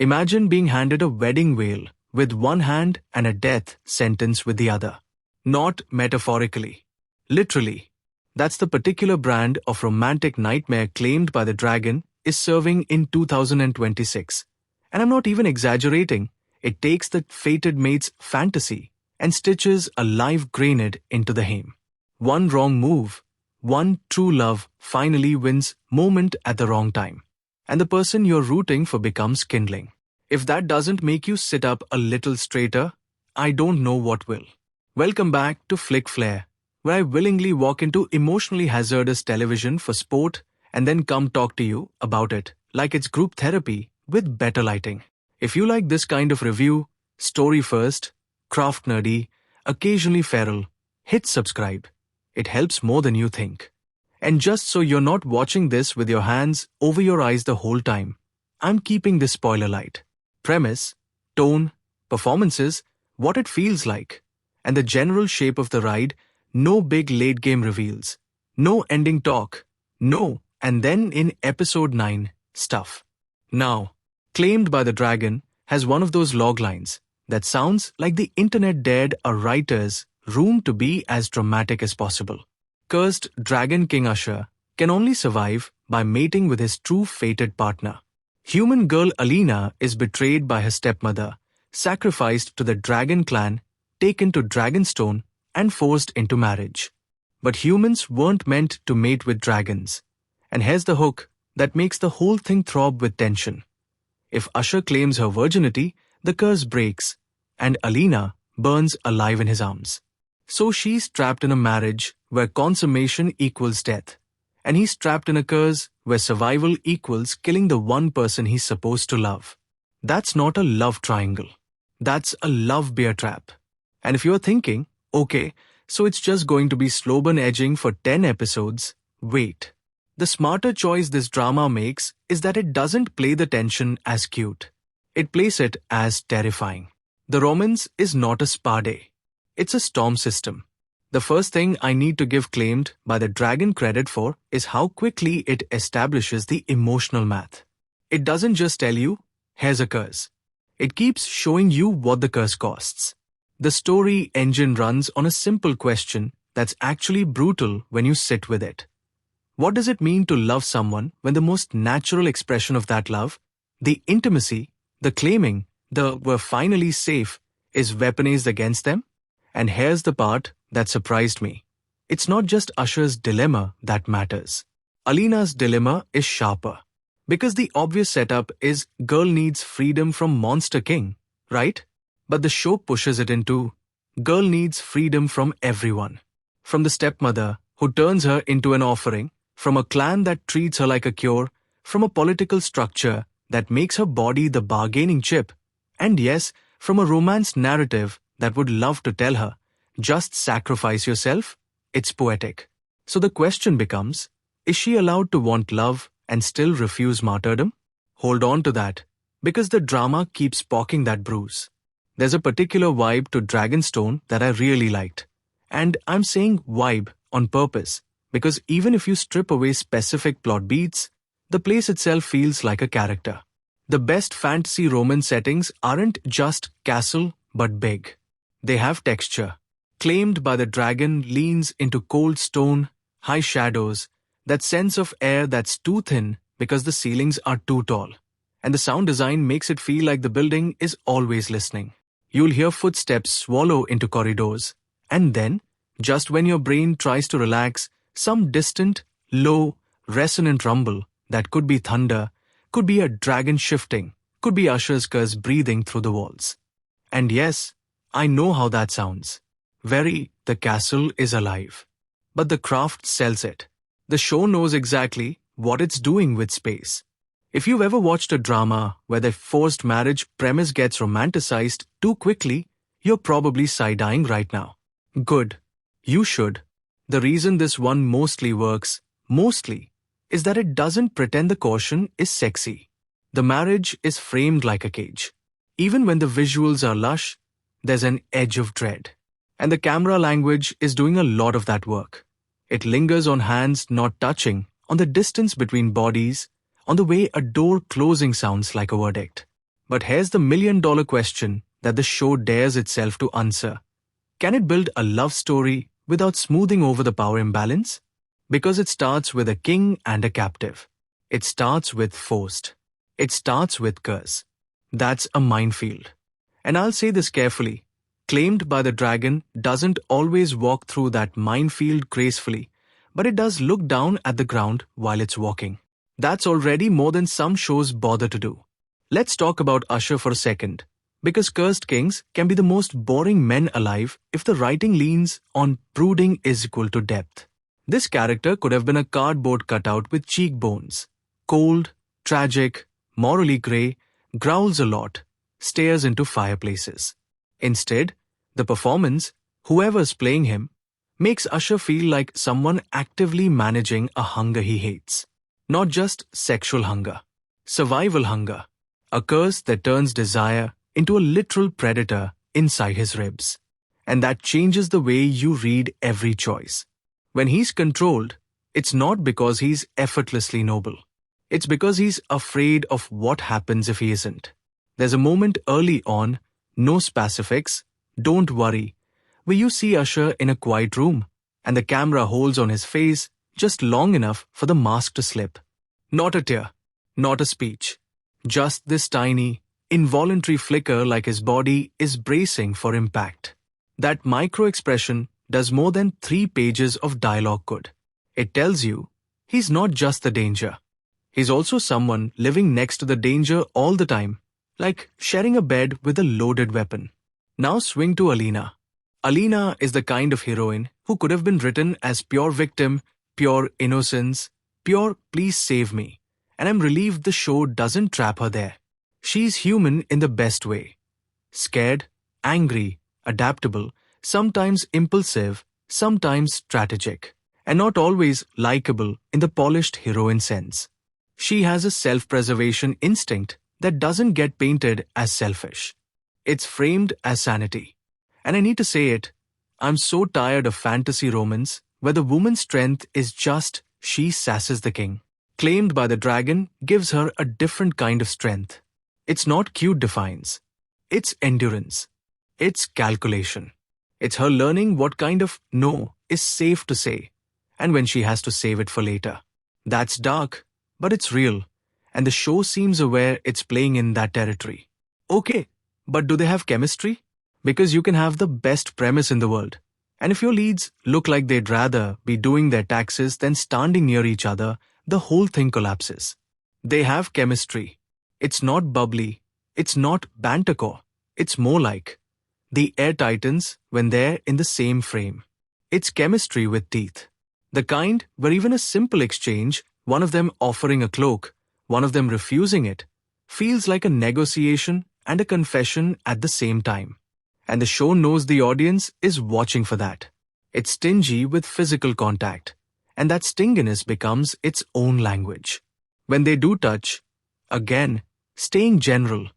Imagine being handed a wedding veil with one hand and a death sentence with the other. Not metaphorically. Literally. That's the particular brand of romantic nightmare claimed by the dragon is serving in 2026. And I'm not even exaggerating. It takes the fated mate's fantasy and stitches a live grenade into the hame. One wrong move, one true love finally wins moment at the wrong time. And the person you're rooting for becomes kindling. If that doesn't make you sit up a little straighter, I don't know what will. Welcome back to Flick Flair, where I willingly walk into emotionally hazardous television for sport and then come talk to you about it like it's group therapy with better lighting. If you like this kind of review, story first, craft nerdy, occasionally feral, hit subscribe. It helps more than you think. And just so you're not watching this with your hands over your eyes the whole time, I'm keeping this spoiler light. Premise, tone, performances, what it feels like, and the general shape of the ride, no big late game reveals, no ending talk, no, and then in episode 9, stuff. Now, Claimed by the Dragon has one of those log lines that sounds like the internet dared a writer's room to be as dramatic as possible. Cursed Dragon King Usher can only survive by mating with his true fated partner. Human girl Alina is betrayed by her stepmother, sacrificed to the dragon clan, taken to Dragonstone, and forced into marriage. But humans weren't meant to mate with dragons. And here's the hook that makes the whole thing throb with tension. If Usher claims her virginity, the curse breaks, and Alina burns alive in his arms. So she's trapped in a marriage where consummation equals death, and he's trapped in a curse where survival equals killing the one person he's supposed to love. That's not a love triangle. That's a love bear trap. And if you're thinking, okay, so it's just going to be slow burn edging for 10 episodes, wait. The smarter choice this drama makes is that it doesn't play the tension as cute. It plays it as terrifying. The romance is not a spa day. It's a storm system. The first thing I need to give Claimed by the Dragon credit for is how quickly it establishes the emotional math. It doesn't just tell you, here's a curse. It keeps showing you what the curse costs. The story engine runs on a simple question that's actually brutal when you sit with it. What does it mean to love someone when the most natural expression of that love, the intimacy, the claiming, the we're finally safe, is weaponized against them? And here's the part that surprised me. It's not just Usher's dilemma that matters. Alina's dilemma is sharper. Because the obvious setup is girl needs freedom from Monster King, right? But the show pushes it into girl needs freedom from everyone. From the stepmother who turns her into an offering, from a clan that treats her like a cure, from a political structure that makes her body the bargaining chip, and yes, from a romance narrative that would love to tell her, just sacrifice yourself. It's poetic. So the question becomes, is she allowed to want love and still refuse martyrdom? Hold on to that, because the drama keeps poking that bruise. There's a particular vibe to Dragonstone that I really liked. And I'm saying vibe on purpose, because even if you strip away specific plot beats, the place itself feels like a character. The best fantasy romance settings aren't just castle but big. They have texture. Claimed by the Dragon leans into cold stone, high shadows, that sense of air that's too thin because the ceilings are too tall. And the sound design makes it feel like the building is always listening. You'll hear footsteps swallow into corridors. And then, just when your brain tries to relax, some distant, low, resonant rumble that could be thunder, could be a dragon shifting, could be Usher's curse breathing through the walls. And yes, I know how that sounds. Very, the castle is alive. But the craft sells it. The show knows exactly what it's doing with space. If you've ever watched a drama where the forced marriage premise gets romanticized too quickly, you're probably side-eyeing right now. Good. You should. The reason this one mostly works, is that it doesn't pretend the caution is sexy. The marriage is framed like a cage. Even when the visuals are lush, there's an edge of dread. And the camera language is doing a lot of that work. It lingers on hands not touching, on the distance between bodies, on the way a door closing sounds like a verdict. But here's the million-dollar question that the show dares itself to answer. Can it build a love story without smoothing over the power imbalance? Because it starts with a king and a captive. It starts with forced. It starts with curse. That's a minefield. And I'll say this carefully. Claimed by the dragon doesn't always walk through that minefield gracefully, but it does look down at the ground while it's walking. That's already more than some shows bother to do. Let's talk about Usher for a second, because cursed kings can be the most boring men alive if the writing leans on brooding is equal to depth. This character could have been a cardboard cutout with cheekbones. Cold, tragic, morally grey, growls a lot, stares into fireplaces. Instead, the performance, whoever's playing him, makes Usher feel like someone actively managing a hunger he hates. Not just sexual hunger, survival hunger, a curse that turns desire into a literal predator inside his ribs. And that changes the way you read every choice. When he's controlled, it's not because he's effortlessly noble. It's because he's afraid of what happens if he isn't. There's a moment early on, no specifics, don't worry, where you see Usher in a quiet room, and the camera holds on his face just long enough for the mask to slip. Not a tear, not a speech, just this tiny, involuntary flicker like his body is bracing for impact. That micro-expression does more than 3 pages of dialogue could. It tells you he's not just the danger. He's also someone living next to the danger all the time, like sharing a bed with a loaded weapon. Now swing to Alina. Alina is the kind of heroine who could have been written as pure victim, pure innocence, pure please save me. And I'm relieved the show doesn't trap her there. She's human in the best way. Scared, angry, adaptable, sometimes impulsive, sometimes strategic, and not always likable in the polished heroine sense. She has a self-preservation instinct that doesn't get painted as selfish. It's framed as sanity. And I need to say it, I'm so tired of fantasy romance where the woman's strength is just she sasses the king. Claimed by the dragon gives her a different kind of strength. It's not cute defiance. It's endurance. It's calculation. It's her learning what kind of no is safe to say, and when she has to save it for later. That's dark, but it's real, and the show seems aware it's playing in that territory. Okay, but do they have chemistry? Because you can have the best premise in the world, and if your leads look like they'd rather be doing their taxes than standing near each other, the whole thing collapses. They have chemistry. It's not bubbly. It's not bantercore. It's more like the Air Titans when they're in the same frame. It's chemistry with teeth. The kind where even a simple exchange, one of them offering a cloak, one of them refusing it, feels like a negotiation and a confession at the same time. And the show knows the audience is watching for that. It's stingy with physical contact, and that stinginess becomes its own language. When they do touch, again, staying general,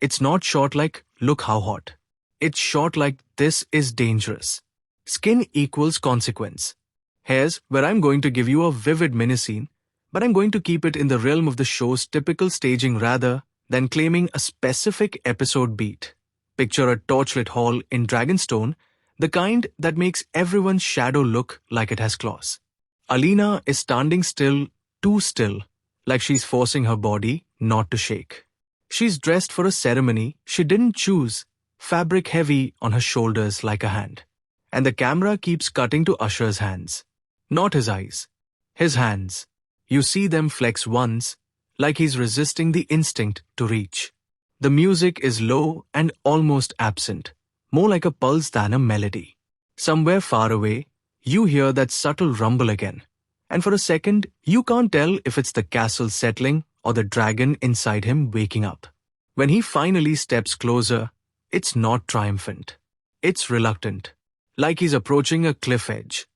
it's not short like, look how hot. It's short like, this is dangerous. Skin equals consequence. Here's where I'm going to give you a vivid mini-scene, but I'm going to keep it in the realm of the show's typical staging rather than claiming a specific episode beat. Picture a torchlit hall in Dragonstone, the kind that makes everyone's shadow look like it has claws. Alina is standing still, too still, like she's forcing her body not to shake. She's dressed for a ceremony she didn't choose, fabric heavy on her shoulders like a hand. And the camera keeps cutting to Usher's hands. Not his eyes. His hands. You see them flex once, like he's resisting the instinct to reach. The music is low and almost absent, more like a pulse than a melody. Somewhere far away, you hear that subtle rumble again. And for a second, you can't tell if it's the castle settling or the dragon inside him waking up. When he finally steps closer, it's not triumphant. It's reluctant, like he's approaching a cliff edge.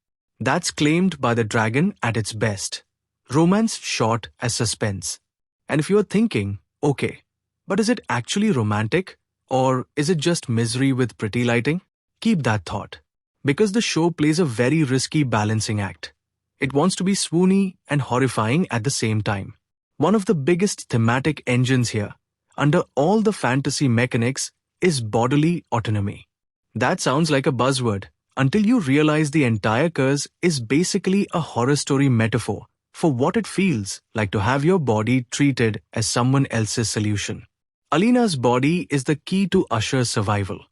That's claimed by the dragon at its best. Romance shot as suspense. And if you're thinking, okay, but is it actually romantic? Or is it just misery with pretty lighting? Keep that thought. Because the show plays a very risky balancing act. It wants to be swoony and horrifying at the same time. One of the biggest thematic engines here, under all the fantasy mechanics is bodily autonomy. That sounds like a buzzword until you realize the entire curse is basically a horror story metaphor for what it feels like to have your body treated as someone else's solution. Alina's body is the key to Usher's survival,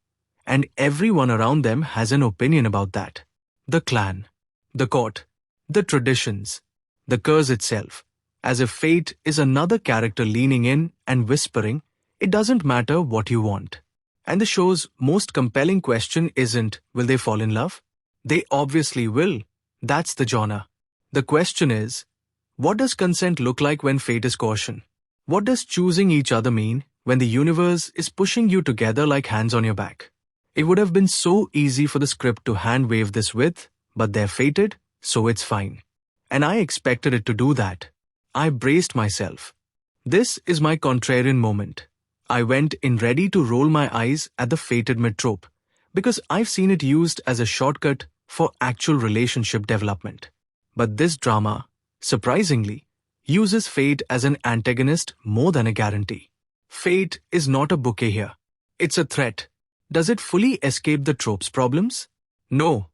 and everyone around them has an opinion about that. The clan, the court, the traditions, the curse itself, as if fate is another character leaning in and whispering, "It doesn't matter what you want." And the show's most compelling question isn't, will they fall in love? They obviously will. That's the genre. The question is, what does consent look like when fate is caution? What does choosing each other mean when the universe is pushing you together like hands on your back? It would have been so easy for the script to hand-wave this with, but they're fated, so it's fine. And I expected it to do that. I braced myself. This is my contrarian moment. I went in ready to roll my eyes at the fated mid-trope, because I've seen it used as a shortcut for actual relationship development. But this drama, surprisingly, uses fate as an antagonist more than a guarantee. Fate is not a bouquet here. It's a threat. Does it fully escape the trope's problems? No,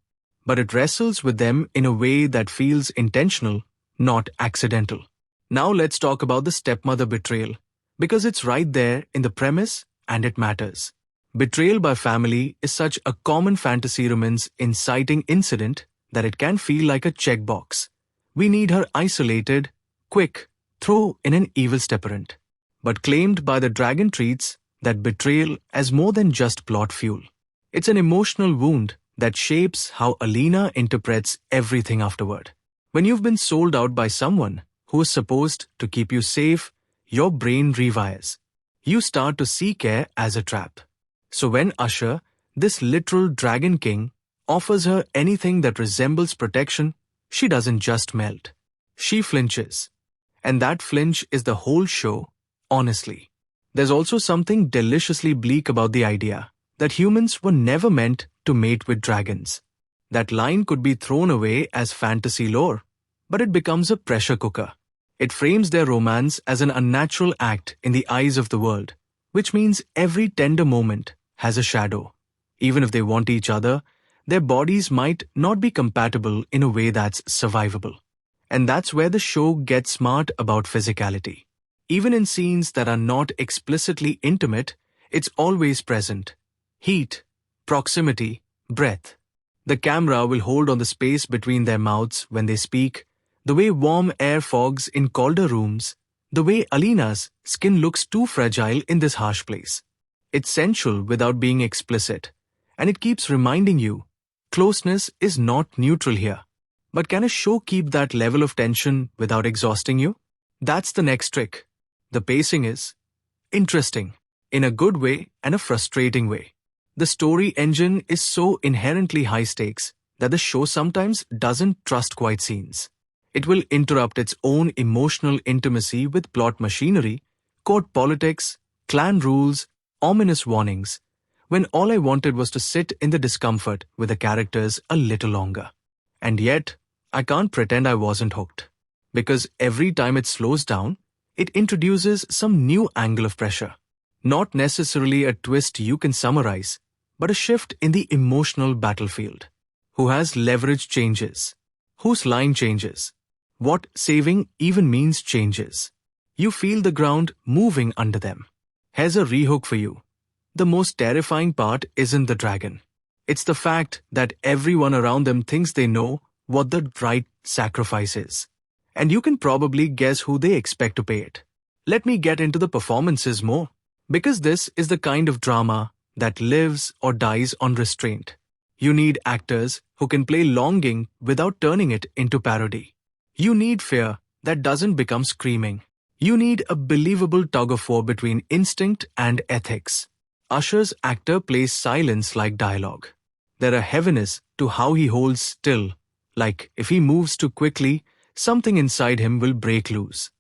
but it wrestles with them in a way that feels intentional, not accidental. Now let's talk about the stepmother betrayal, because it's right there in the premise and it matters. Betrayal by family is such a common fantasy romance inciting incident that it can feel like a checkbox. We need her isolated, quick, throw in an evil stepparent. But claimed by the dragon treats that betrayal as more than just plot fuel. It's an emotional wound that shapes how Alina interprets everything afterward. When you've been sold out by someone who is supposed to keep you safe, your brain rewires. You start to see care as a trap. So when Usher, this literal dragon king, offers her anything that resembles protection, she doesn't just melt. She flinches. And that flinch is the whole show, honestly. There's also something deliciously bleak about the idea that humans were never meant to mate with dragons. That line could be thrown away as fantasy lore, but it becomes a pressure cooker. It frames their romance as an unnatural act in the eyes of the world, which means every tender moment has a shadow. Even if they want each other, their bodies might not be compatible in a way that's survivable. And that's where the show gets smart about physicality. Even in scenes that are not explicitly intimate, it's always present. Heat, proximity, breath. The camera will hold on the space between their mouths when they speak, the way warm air fogs in colder rooms, the way Alina's skin looks too fragile in this harsh place. It's sensual without being explicit, and it keeps reminding you, closeness is not neutral here. But can a show keep that level of tension without exhausting you? That's the next trick. The pacing is interesting, in a good way and a frustrating way. The story engine is so inherently high stakes that the show sometimes doesn't trust quiet scenes. It will interrupt its own emotional intimacy with plot machinery, court politics, clan rules, ominous warnings, when all I wanted was to sit in the discomfort with the characters a little longer. And yet, I can't pretend I wasn't hooked. Because every time it slows down, it introduces some new angle of pressure. Not necessarily a twist you can summarize, but a shift in the emotional battlefield. Who has leverage changes. Whose line changes. What saving even means changes. You feel the ground moving under them. Here's a rehook for you. The most terrifying part isn't the dragon. It's the fact that everyone around them thinks they know what the right sacrifice is. And you can probably guess who they expect to pay it. Let me get into the performances more. Because this is the kind of drama that lives or dies on restraint. You need actors who can play longing without turning it into parody. You need fear that doesn't become screaming. You need a believable tug-of-war between instinct and ethics. Usher's actor plays silence like dialogue. There are heaviness to how he holds still, like if he moves too quickly, something inside him will break loose.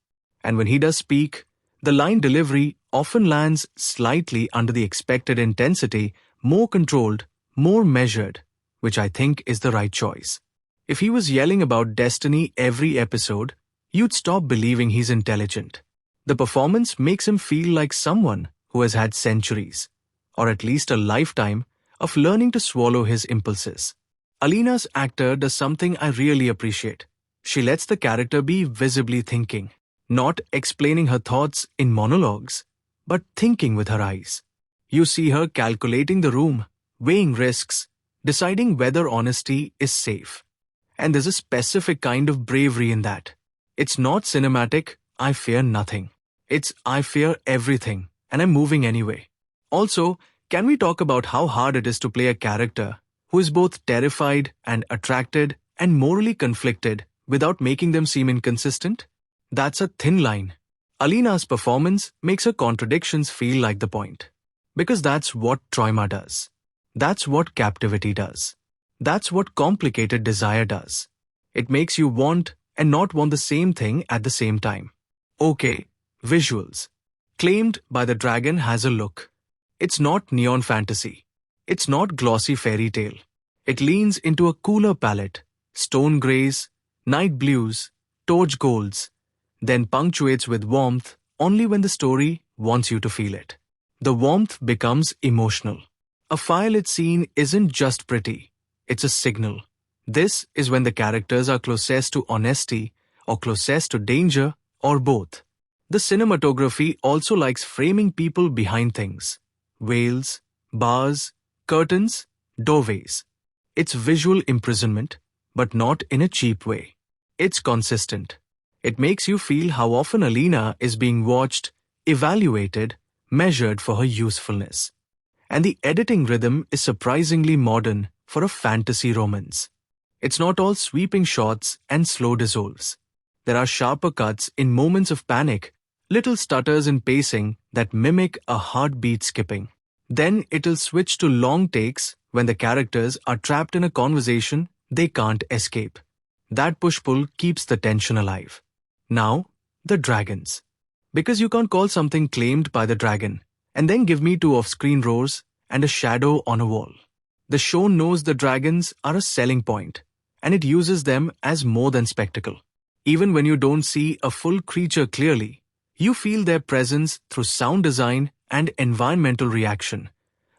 And when he does speak, the line delivery often lands slightly under the expected intensity, more controlled, more measured, which I think is the right choice. If he was yelling about destiny every episode, you'd stop believing he's intelligent. The performance makes him feel like someone who has had centuries, or at least a lifetime, of learning to swallow his impulses. Alina's actor does something I really appreciate. She lets the character be visibly thinking, not explaining her thoughts in monologues, but thinking with her eyes. You see her calculating the room, weighing risks, deciding whether honesty is safe. And there's a specific kind of bravery in that. It's not cinematic, I fear nothing. It's I fear everything, and I'm moving anyway. Also, can we talk about how hard it is to play a character who is both terrified and attracted and morally conflicted without making them seem inconsistent? That's a thin line. Alina's performance makes her contradictions feel like the point. Because that's what trauma does. That's what captivity does. That's what complicated desire does. It makes you want and not want the same thing at the same time. Okay, visuals. Claimed by the Dragon has a look. It's not neon fantasy. It's not glossy fairy tale. It leans into a cooler palette, stone grays, night blues, torch golds, then punctuates with warmth only when the story wants you to feel it. The warmth becomes emotional. A firelit scene isn't just pretty, it's a signal. This is when the characters are closest to honesty or closest to danger or both. The cinematography also likes framing people behind things. Veils, bars, curtains, doorways. It's visual imprisonment, but not in a cheap way. It's consistent. It makes you feel how often Alina is being watched, evaluated, measured for her usefulness. And the editing rhythm is surprisingly modern for a fantasy romance. It's not all sweeping shots and slow dissolves. There are sharper cuts in moments of panic, little stutters in pacing that mimic a heartbeat skipping. Then it'll switch to long takes when the characters are trapped in a conversation they can't escape. That push-pull keeps the tension alive. Now, the dragons. Because you can't call something claimed by the dragon and then give me two off-screen roars and a shadow on a wall. The show knows the dragons are a selling point, and it uses them as more than spectacle. Even when you don't see a full creature clearly, you feel their presence through sound design and environmental reaction.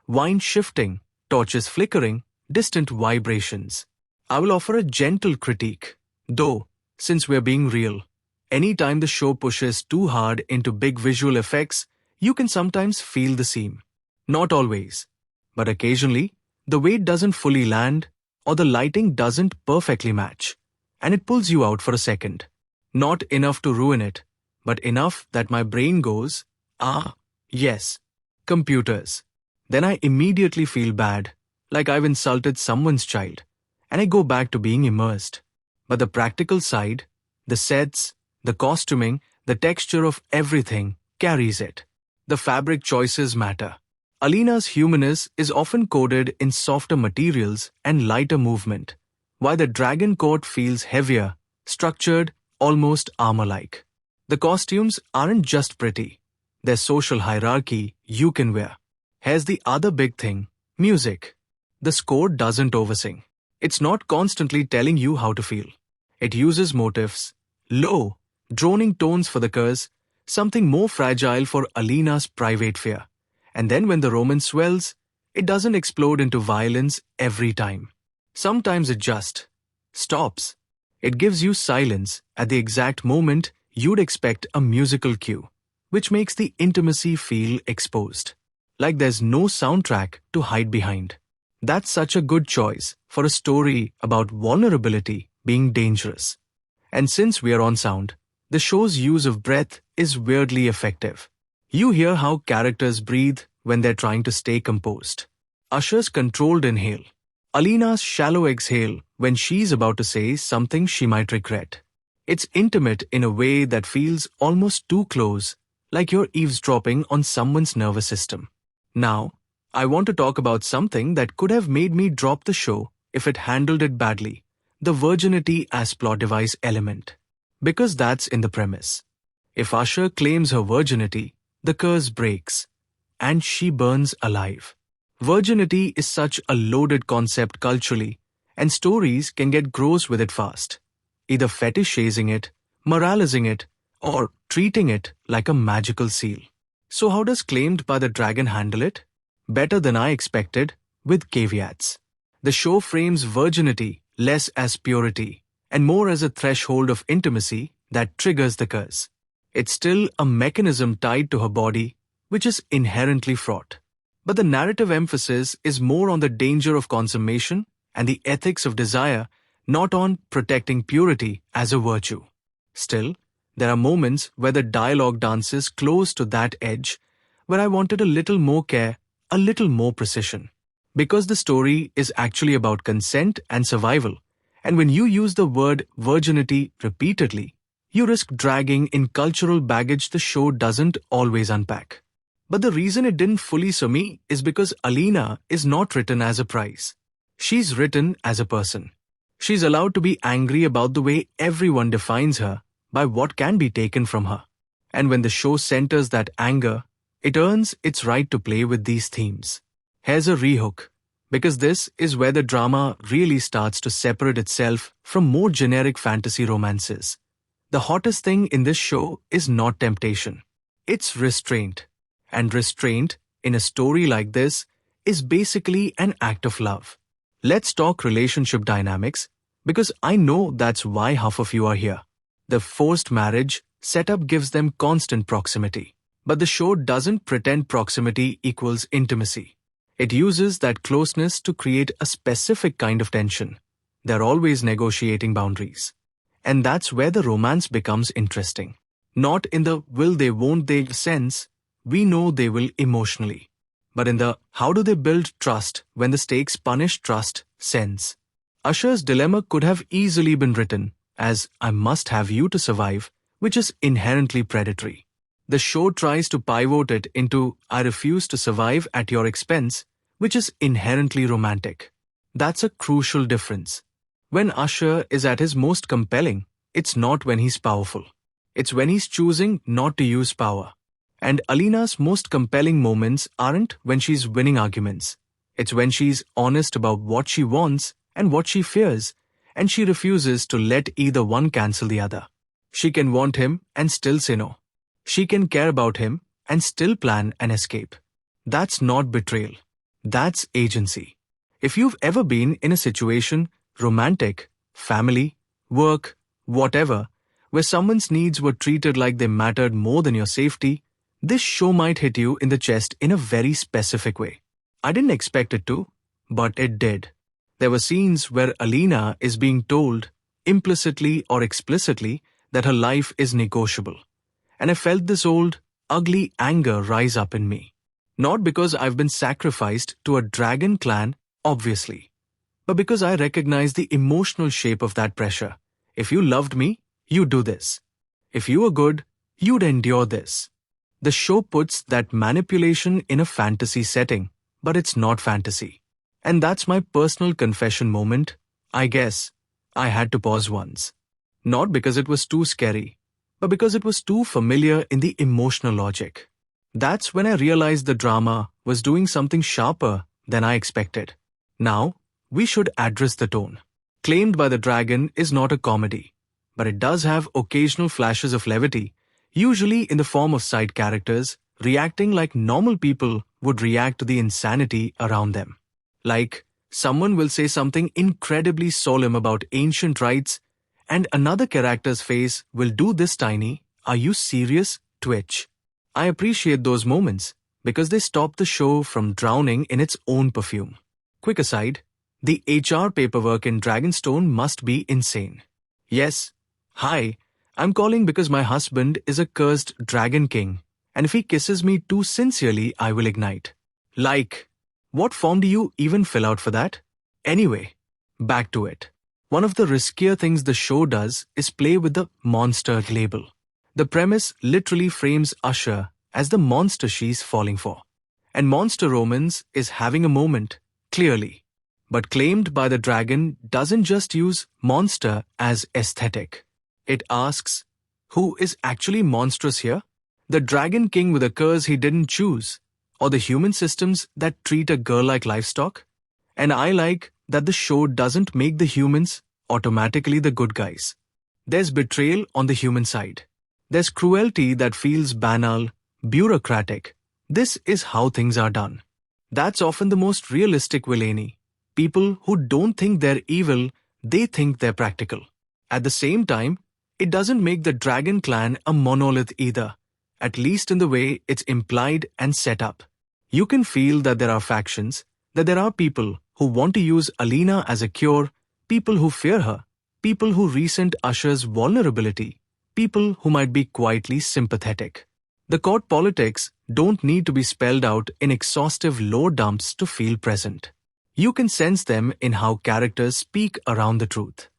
Wind shifting, torches flickering, distant vibrations. I will offer a gentle critique. Though, since we're being real, anytime the show pushes too hard into big visual effects, you can sometimes feel the seam. Not always, but occasionally, the weight doesn't fully land or the lighting doesn't perfectly match, and it pulls you out for a second. Not enough to ruin it, but enough that my brain goes, ah, yes, computers. Then I immediately feel bad, like I've insulted someone's child, and I go back to being immersed. But the practical side, the sets, the costuming, the texture of everything carries it. The fabric choices matter. Alina's humanness is often coded in softer materials and lighter movement, while the dragon coat feels heavier, structured, almost armor-like. The costumes aren't just pretty. There's social hierarchy you can wear. Here's the other big thing, music. The score doesn't oversing. It's not constantly telling you how to feel. It uses motifs, low, droning tones for the curse, something more fragile for Alina's private fear. And then when the romance swells, it doesn't explode into violence every time. Sometimes it just stops. It gives you silence at the exact moment you'd expect a musical cue, which makes the intimacy feel exposed. Like there's no soundtrack to hide behind. That's such a good choice for a story about vulnerability being dangerous. And since we're on sound, the show's use of breath is weirdly effective. You hear how characters breathe when they're trying to stay composed. Usher's controlled inhale. Alina's shallow exhale when she's about to say something she might regret. It's intimate in a way that feels almost too close, like you're eavesdropping on someone's nervous system. Now, I want to talk about something that could have made me drop the show if it handled it badly, the virginity as plot device element. Because that's in the premise. If Usher claims her virginity, the curse breaks, and she burns alive. Virginity is such a loaded concept culturally, and stories can get gross with it fast, either fetishizing it, moralizing it, or treating it like a magical seal. So how does Claimed by the Dragon handle it? Better than I expected, with caveats. The show frames virginity less as purity and more as a threshold of intimacy that triggers the curse. It's still a mechanism tied to her body, which is inherently fraught. But the narrative emphasis is more on the danger of consummation and the ethics of desire, not on protecting purity as a virtue. Still, there are moments where the dialogue dances close to that edge, where I wanted a little more care, a little more precision. Because the story is actually about consent and survival, and when you use the word virginity repeatedly, you risk dragging in cultural baggage the show doesn't always unpack. But the reason it didn't fully sew me is because Alina is not written as a prize. She's written as a person. She's allowed to be angry about the way everyone defines her by what can be taken from her. And when the show centers that anger, it earns its right to play with these themes. Here's a rehook, because this is where the drama really starts to separate itself from more generic fantasy romances. The hottest thing in this show is not temptation. It's restraint. And restraint, in a story like this, is basically an act of love. Let's talk relationship dynamics, because I know that's why half of you are here. The forced marriage setup gives them constant proximity. But the show doesn't pretend proximity equals intimacy. It uses that closeness to create a specific kind of tension. They're always negotiating boundaries. And that's where the romance becomes interesting. Not in the will they won't they sense, we know they will emotionally. But in the how do they build trust when the stakes punish trust sense. Usher's dilemma could have easily been written as I must have you to survive, which is inherently predatory. The show tries to pivot it into I refuse to survive at your expense, which is inherently romantic. That's a crucial difference. When Usher is at his most compelling, it's not when he's powerful. It's when he's choosing not to use power. And Alina's most compelling moments aren't when she's winning arguments. It's when she's honest about what she wants and what she fears, and she refuses to let either one cancel the other. She can want him and still say no. She can care about him and still plan an escape. That's not betrayal. That's agency. If you've ever been in a situation, romantic, family, work, whatever, where someone's needs were treated like they mattered more than your safety, this show might hit you in the chest in a very specific way. I didn't expect it to, but it did. There were scenes where Alina is being told, implicitly or explicitly, that her life is negotiable. And I felt this old, ugly anger rise up in me. Not because I've been sacrificed to a dragon clan, obviously, but because I recognize the emotional shape of that pressure. If you loved me, you'd do this. If you were good, you'd endure this. The show puts that manipulation in a fantasy setting, but it's not fantasy. And that's my personal confession moment. I guess I had to pause once. Not because it was too scary, but because it was too familiar in the emotional logic. That's when I realized the drama was doing something sharper than I expected. Now, we should address the tone. Claimed by the Dragon is not a comedy, but it does have occasional flashes of levity, usually in the form of side characters reacting like normal people would react to the insanity around them. Like, someone will say something incredibly solemn about ancient rites, and another character's face will do this tiny, "Are you serious?" twitch. I appreciate those moments because they stop the show from drowning in its own perfume. Quick aside, the HR paperwork in Dragonstone must be insane. Yes, hi, I'm calling because my husband is a cursed dragon king, and if he kisses me too sincerely, I will ignite. Like, what form do you even fill out for that? Anyway, back to it. One of the riskier things the show does is play with the monster label. The premise literally frames Usher as the monster she's falling for. And Monster Romance is having a moment, clearly. But Claimed by the Dragon doesn't just use monster as aesthetic. It asks, who is actually monstrous here? The Dragon King with a curse he didn't choose, or the human systems that treat a girl like livestock? And I like that the show doesn't make the humans automatically the good guys. There's betrayal on the human side. There's cruelty that feels banal, bureaucratic. This is how things are done. That's often the most realistic villainy. People who don't think they're evil, they think they're practical. At the same time, it doesn't make the Dragon Clan a monolith either, at least in the way it's implied and set up. You can feel that there are factions, that there are people who want to use Alina as a cure, people who fear her, people who resent Usher's vulnerability, people who might be quietly sympathetic. The court politics don't need to be spelled out in exhaustive lore dumps to feel present. You can sense them in how characters speak around the truth.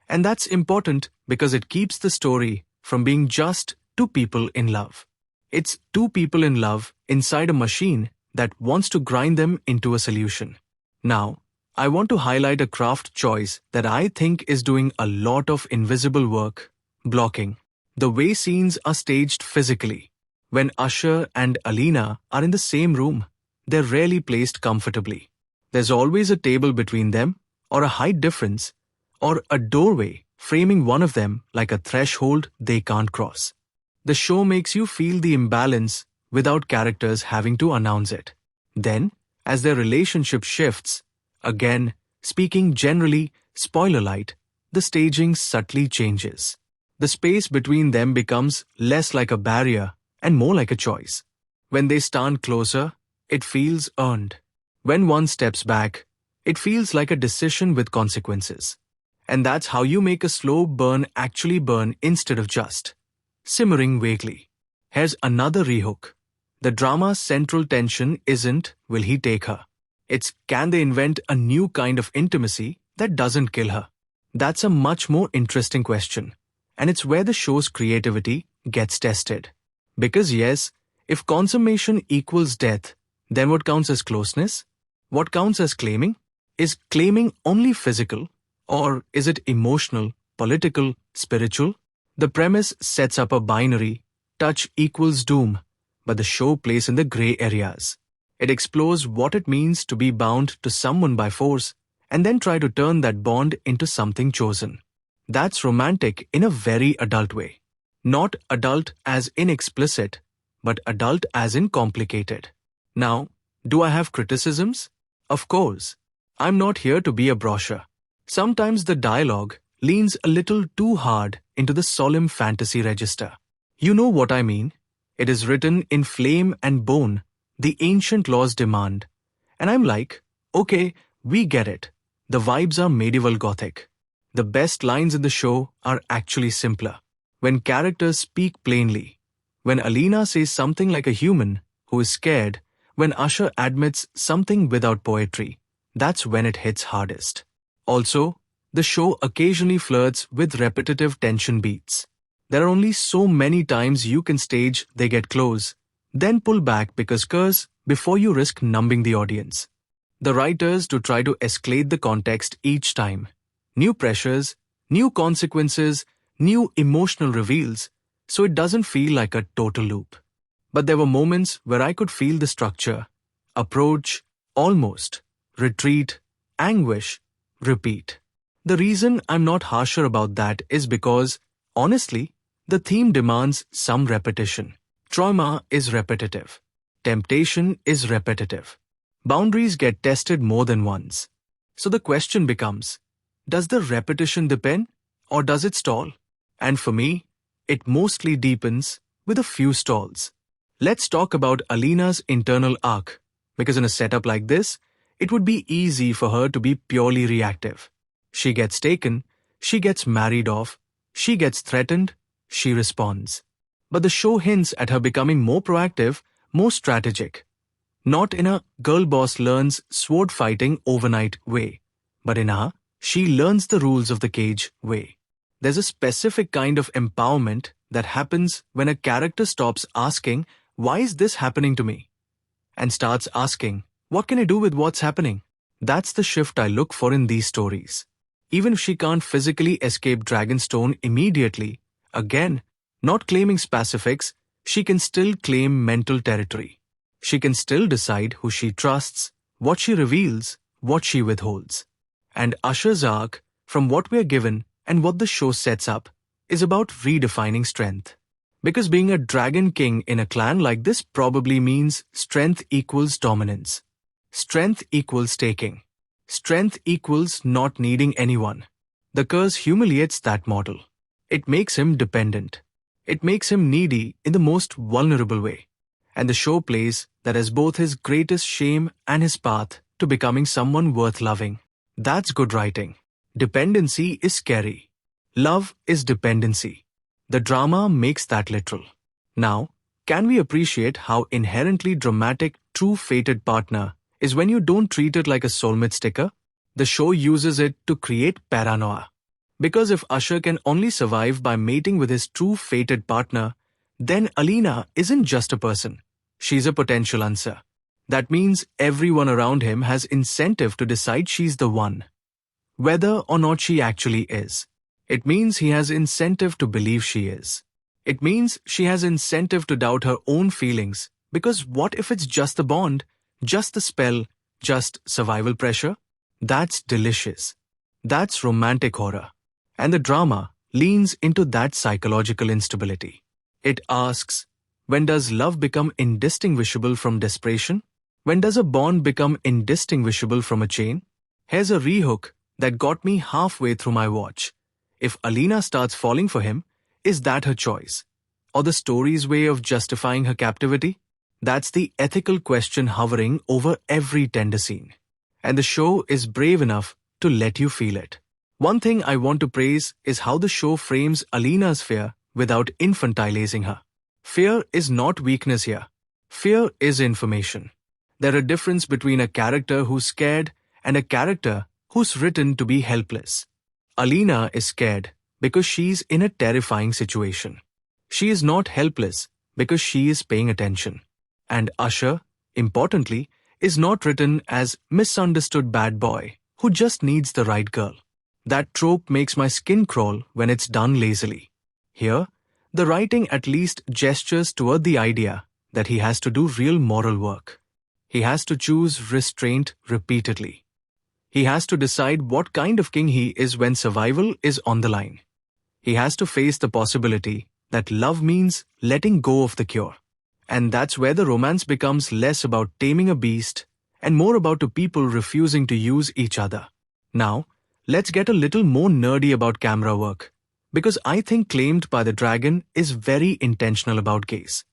And that's important because it keeps the story from being just two people in love. It's two people in love inside a machine that wants to grind them into a solution. Now, I want to highlight a craft choice that I think is doing a lot of invisible work: blocking. The way scenes are staged physically. When Usher and Alina are in the same room, they're rarely placed comfortably. There's always a table between them, or a height difference, or a doorway framing one of them like a threshold they can't cross. The show makes you feel the imbalance without characters having to announce it. Then, as their relationship shifts, again, speaking generally, spoiler light, the staging subtly changes. The space between them becomes less like a barrier and more like a choice. When they stand closer, it feels earned. When one steps back, it feels like a decision with consequences. And that's how you make a slow burn actually burn instead of just simmering vaguely. Here's another rehook. The drama's central tension isn't, will he take her? It's, can they invent a new kind of intimacy that doesn't kill her? That's a much more interesting question. And it's where the show's creativity gets tested. Because yes, if consummation equals death, then what counts as closeness? What counts as claiming? Is claiming only physical? Or is it emotional, political, spiritual? The premise sets up a binary, touch equals doom, but the show plays in the gray areas. It explores what it means to be bound to someone by force, and then try to turn that bond into something chosen. That's romantic in a very adult way. Not adult as in explicit, but adult as in complicated. Now, do I have criticisms? Of course. I'm not here to be a brochure. Sometimes the dialogue leans a little too hard into the solemn fantasy register. You know what I mean? It is written in flame and bone, the ancient laws demand. And I'm like, okay, we get it. The vibes are medieval Gothic. The best lines in the show are actually simpler. When characters speak plainly. When Alina says something like a human who is scared. When Usher admits something without poetry. That's when it hits hardest. Also, the show occasionally flirts with repetitive tension beats. There are only so many times you can stage they get close, then pull back because curse before you risk numbing the audience. The writers to try to escalate the context each time. New pressures, new consequences, new emotional reveals, so it doesn't feel like a total loop. But there were moments where I could feel the structure, approach, almost, retreat, anguish, repeat. The reason I'm not harsher about that is because, honestly, the theme demands some repetition. Trauma is repetitive. Temptation is repetitive. Boundaries get tested more than once. So the question becomes, does the repetition deepen or does it stall? And for me, it mostly deepens with a few stalls. Let's talk about Alina's internal arc, because in a setup like this, it would be easy for her to be purely reactive. She gets taken, she gets married off, she gets threatened, she responds. But the show hints at her becoming more proactive, more strategic. Not in a girl boss learns sword fighting overnight way, but in a she learns the rules of the cage way. There's a specific kind of empowerment that happens when a character stops asking, why is this happening to me? And starts asking, what can I do with what's happening? That's the shift I look for in these stories. Even if she can't physically escape Dragonstone immediately, again, not claiming specifics, she can still claim mental territory. She can still decide who she trusts, what she reveals, what she withholds. And Usher's arc, from what we're given and what the show sets up, is about redefining strength. Because being a dragon king in a clan like this probably means strength equals dominance. Strength equals taking. Strength equals not needing anyone. The curse humiliates that model. It makes him dependent. It makes him needy in the most vulnerable way. And the show plays that as both his greatest shame and his path to becoming someone worth loving. That's good writing. Dependency is scary. Love is dependency. The drama makes that literal. Now, can we appreciate how inherently dramatic true fated partner is when you don't treat it like a soulmate sticker? The show uses it to create paranoia. Because if Usher can only survive by mating with his true fated partner, then Alina isn't just a person. She's a potential answer. That means everyone around him has incentive to decide she's the one, whether or not she actually is. It means he has incentive to believe she is. It means she has incentive to doubt her own feelings, because what if it's just the bond, just the spell, just survival pressure? That's delicious. That's romantic horror. And the drama leans into that psychological instability. It asks, when does love become indistinguishable from desperation? When does a bond become indistinguishable from a chain? Here's a rehook that got me halfway through my watch. If Alina starts falling for him, is that her choice? Or the story's way of justifying her captivity? That's the ethical question hovering over every tender scene. And the show is brave enough to let you feel it. One thing I want to praise is how the show frames Alina's fear without infantilizing her. Fear is not weakness here. Fear is information. There's a difference between a character who's scared and a character who's written to be helpless. Alina is scared because she's in a terrifying situation. She is not helpless because she is paying attention. And Usher, importantly, is not written as misunderstood bad boy who just needs the right girl. That trope makes my skin crawl when it's done lazily. Here, the writing at least gestures toward the idea that he has to do real moral work. He has to choose restraint repeatedly. He has to decide what kind of king he is when survival is on the line. He has to face the possibility that love means letting go of the cure. And that's where the romance becomes less about taming a beast and more about two people refusing to use each other. Now, let's get a little more nerdy about camera work, because I think Claimed by the Dragon is very intentional about gaze.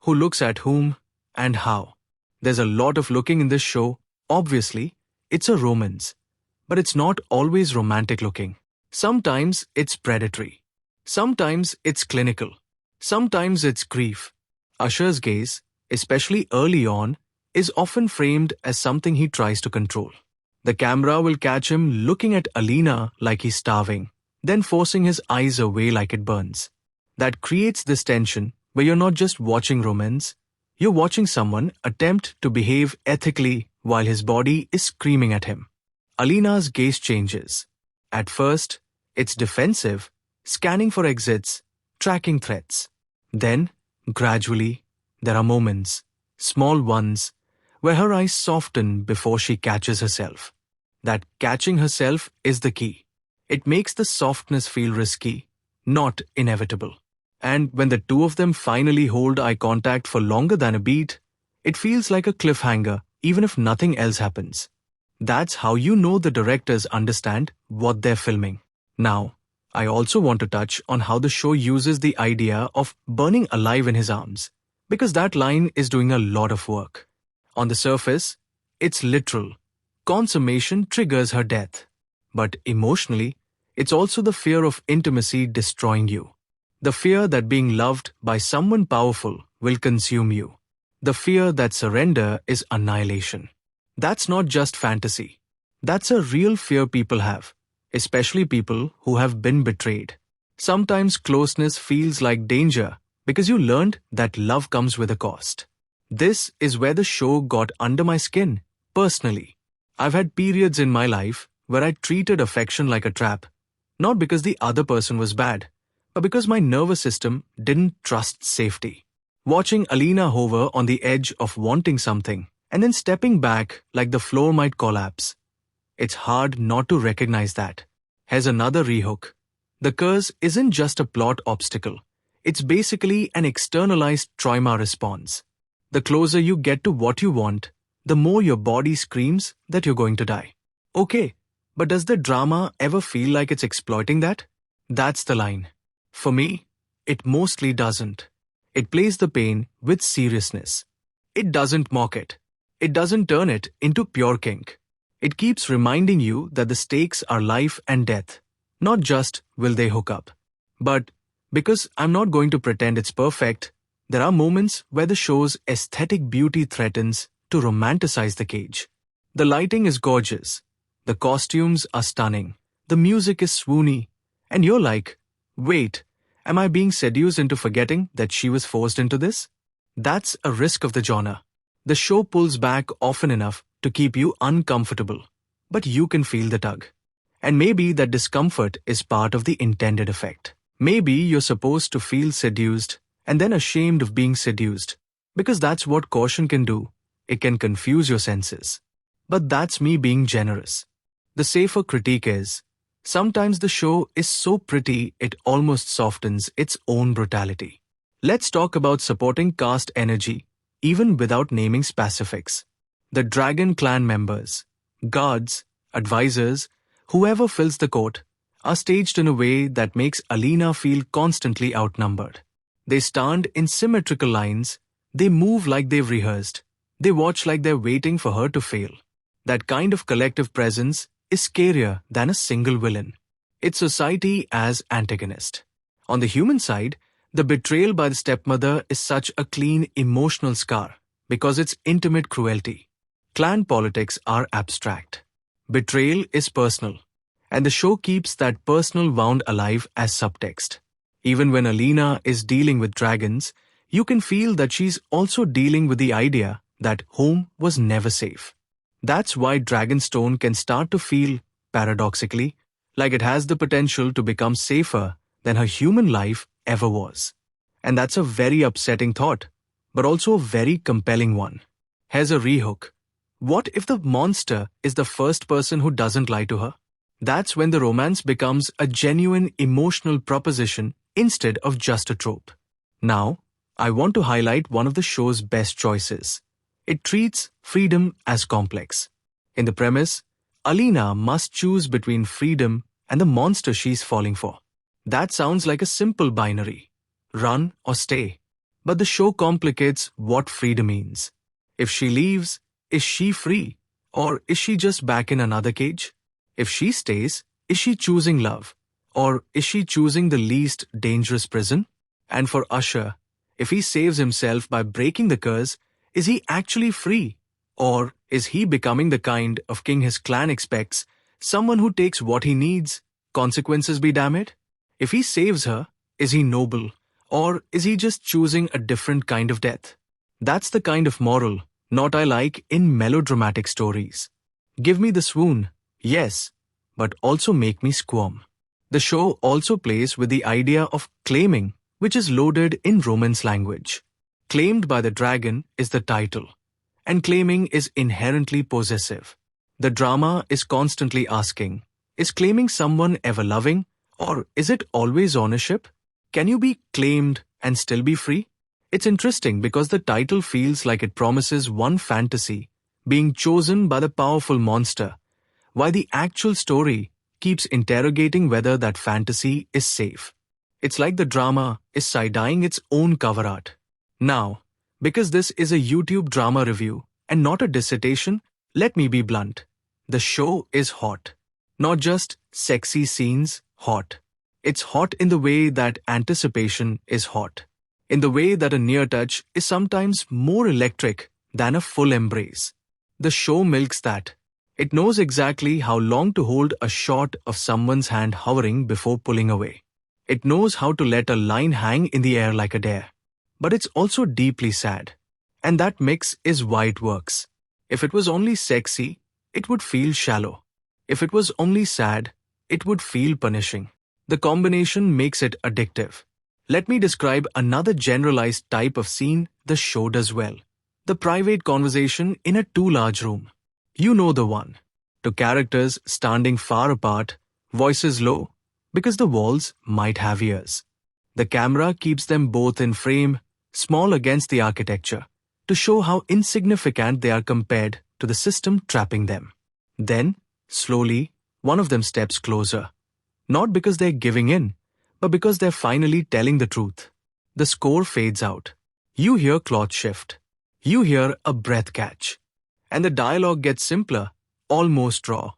Who looks at whom and how. There's a lot of looking in this show. Obviously, it's a romance, but it's not always romantic looking. Sometimes it's predatory. Sometimes it's clinical. Sometimes it's grief. Usher's gaze, especially early on, is often framed as something he tries to control. The camera will catch him looking at Alina like he's starving, then forcing his eyes away like it burns. That creates this tension where you're not just watching romance, you're watching someone attempt to behave ethically while his body is screaming at him. Alina's gaze changes. At first, it's defensive, scanning for exits, tracking threats. Then, gradually, there are moments, small ones, where her eyes soften before she catches herself. That catching herself is the key. It makes the softness feel risky, not inevitable. And when the two of them finally hold eye contact for longer than a beat, it feels like a cliffhanger even if nothing else happens. That's how you know the directors understand what they're filming. Now, I also want to touch on how the show uses the idea of burning alive in his arms, because that line is doing a lot of work. On the surface, it's literal. Consummation triggers her death. But emotionally, it's also the fear of intimacy destroying you. The fear that being loved by someone powerful will consume you. The fear that surrender is annihilation. That's not just fantasy. That's a real fear people have, especially people who have been betrayed. Sometimes closeness feels like danger because you learned that love comes with a cost. This is where the show got under my skin, personally. I've had periods in my life where I treated affection like a trap, not because the other person was bad, but because my nervous system didn't trust safety. Watching Alina hover on the edge of wanting something and then stepping back like the floor might collapse. It's hard not to recognize that. Here's another rehook. The curse isn't just a plot obstacle. It's basically an externalized trauma response. The closer you get to what you want, the more your body screams that you're going to die. Okay, but does the drama ever feel like it's exploiting that? That's the line. For me, it mostly doesn't. It plays the pain with seriousness. It doesn't mock it. It doesn't turn it into pure kink. It keeps reminding you that the stakes are life and death, not just will they hook up. But because I'm not going to pretend it's perfect, there are moments where the show's aesthetic beauty threatens to romanticize the cage. The lighting is gorgeous. The costumes are stunning. The music is swoony. And you're like, wait, am I being seduced into forgetting that she was forced into this? That's a risk of the genre. The show pulls back often enough to keep you uncomfortable, but you can feel the tug. And maybe that discomfort is part of the intended effect. Maybe you're supposed to feel seduced and then ashamed of being seduced, because that's what caution can do. It can confuse your senses. But that's me being generous. The safer critique is, sometimes the show is so pretty it almost softens its own brutality. Let's talk about supporting cast energy, even without naming specifics. The Dragon Clan members, guards, advisors, whoever fills the court, are staged in a way that makes Alina feel constantly outnumbered. They stand in symmetrical lines, they move like they've rehearsed, they watch like they're waiting for her to fail. That kind of collective presence is scarier than a single villain. It's society as antagonist. On the human side, the betrayal by the stepmother is such a clean emotional scar because it's intimate cruelty. Clan politics are abstract. Betrayal is personal. And the show keeps that personal wound alive as subtext. Even when Alina is dealing with dragons, you can feel that she's also dealing with the idea that home was never safe. That's why Dragonstone can start to feel, paradoxically, like it has the potential to become safer than her human life ever was. And that's a very upsetting thought, but also a very compelling one. Here's a rehook. What if the monster is the first person who doesn't lie to her? That's when the romance becomes a genuine emotional proposition instead of just a trope. Now, I want to highlight one of the show's best choices. It treats freedom as complex. In the premise, Alina must choose between freedom and the monster she's falling for. That sounds like a simple binary. Run or stay. But the show complicates what freedom means. If she leaves, is she free? Or is she just back in another cage? If she stays, is she choosing love? Or is she choosing the least dangerous prison? And for Usher, if he saves himself by breaking the curse, is he actually free? Or is he becoming the kind of king his clan expects, someone who takes what he needs, consequences be damned it? If he saves her, is he noble? Or is he just choosing a different kind of death? That's the kind of moral not I like in melodramatic stories. Give me the swoon, yes, but also make me squirm. The show also plays with the idea of claiming, which is loaded in Romance language. Claimed by the dragon is the title, and claiming is inherently possessive. The drama is constantly asking, is claiming someone ever loving, or is it always ownership? Can you be claimed and still be free? It's interesting because the title feels like it promises one fantasy, being chosen by the powerful monster, while the actual story keeps interrogating whether that fantasy is safe. It's like the drama is side-eyeing its own cover art. Now, because this is a YouTube drama review and not a dissertation, let me be blunt. The show is hot. Not just sexy scenes, hot. It's hot in the way that anticipation is hot. In the way that a near touch is sometimes more electric than a full embrace. The show milks that. It knows exactly how long to hold a shot of someone's hand hovering before pulling away. It knows how to let a line hang in the air like a dare. But it's also deeply sad. And that mix is why it works. If it was only sexy, it would feel shallow. If it was only sad, it would feel punishing. The combination makes it addictive. Let me describe another generalized type of scene the show does well. The private conversation in a too large room. You know the one. Two characters standing far apart, voices low, because the walls might have ears. The camera keeps them both in frame, small against the architecture, to show how insignificant they are compared to the system trapping them. Then, slowly, one of them steps closer. Not because they're giving in, but because they're finally telling the truth. The score fades out. You hear cloth shift. You hear a breath catch. And the dialogue gets simpler, almost raw.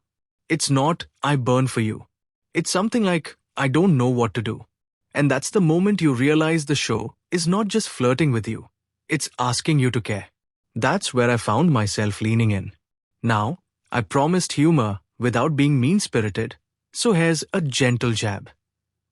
It's not, "I burn for you." It's something like, "I don't know what to do." And that's the moment you realize the show is not just flirting with you. It's asking you to care. That's where I found myself leaning in. Now, I promised humor without being mean-spirited, so here's a gentle jab.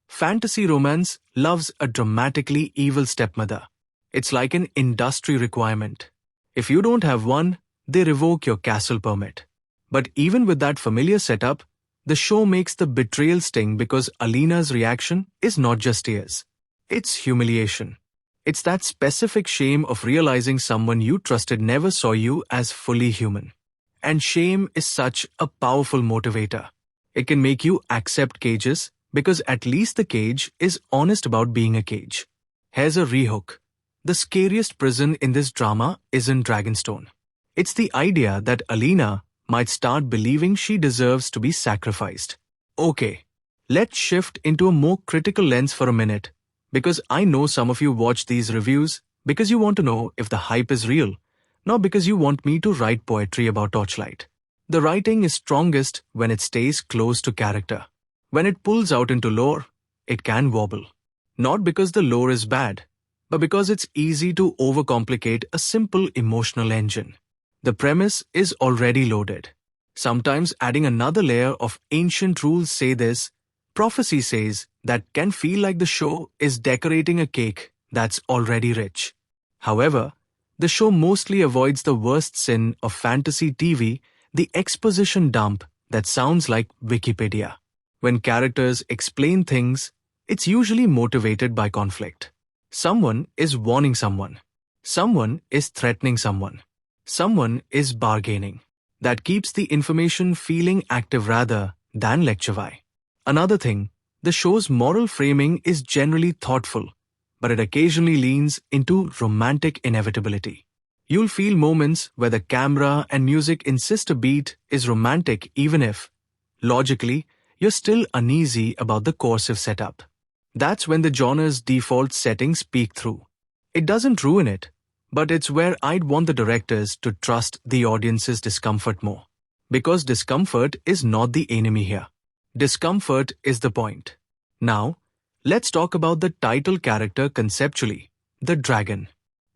Fantasy romance loves a dramatically evil stepmother. It's like an industry requirement. If you don't have one, they revoke your castle permit. But even with that familiar setup, the show makes the betrayal sting because Alina's reaction is not just tears. It's humiliation. It's that specific shame of realizing someone you trusted never saw you as fully human. And shame is such a powerful motivator. It can make you accept cages because at least the cage is honest about being a cage. Here's a rehook. The scariest prison in this drama isn't Dragonstone. It's the idea that Alina might start believing she deserves to be sacrificed. Okay, let's shift into a more critical lens for a minute, because I know some of you watch these reviews because you want to know if the hype is real, not because you want me to write poetry about Torchlight. The writing is strongest when it stays close to character. When it pulls out into lore, it can wobble. Not because the lore is bad, but because it's easy to overcomplicate a simple emotional engine. The premise is already loaded. Sometimes adding another layer of ancient rules say this, prophecy says, that can feel like the show is decorating a cake that's already rich. However, the show mostly avoids the worst sin of fantasy TV, the exposition dump that sounds like Wikipedia. When characters explain things, it's usually motivated by conflict. Someone is warning someone. Someone is threatening someone. Someone is bargaining. That keeps the information feeling active rather than lecture-y. Another thing, the show's moral framing is generally thoughtful, but it occasionally leans into romantic inevitability. You'll feel moments where the camera and music insist a beat is romantic even if, logically, you're still uneasy about the coercive setup. That's when the genre's default settings peek through. It doesn't ruin it, but it's where I'd want the directors to trust the audience's discomfort more. Because discomfort is not the enemy here. Discomfort is the point. Now, let's talk about the title character conceptually, the dragon.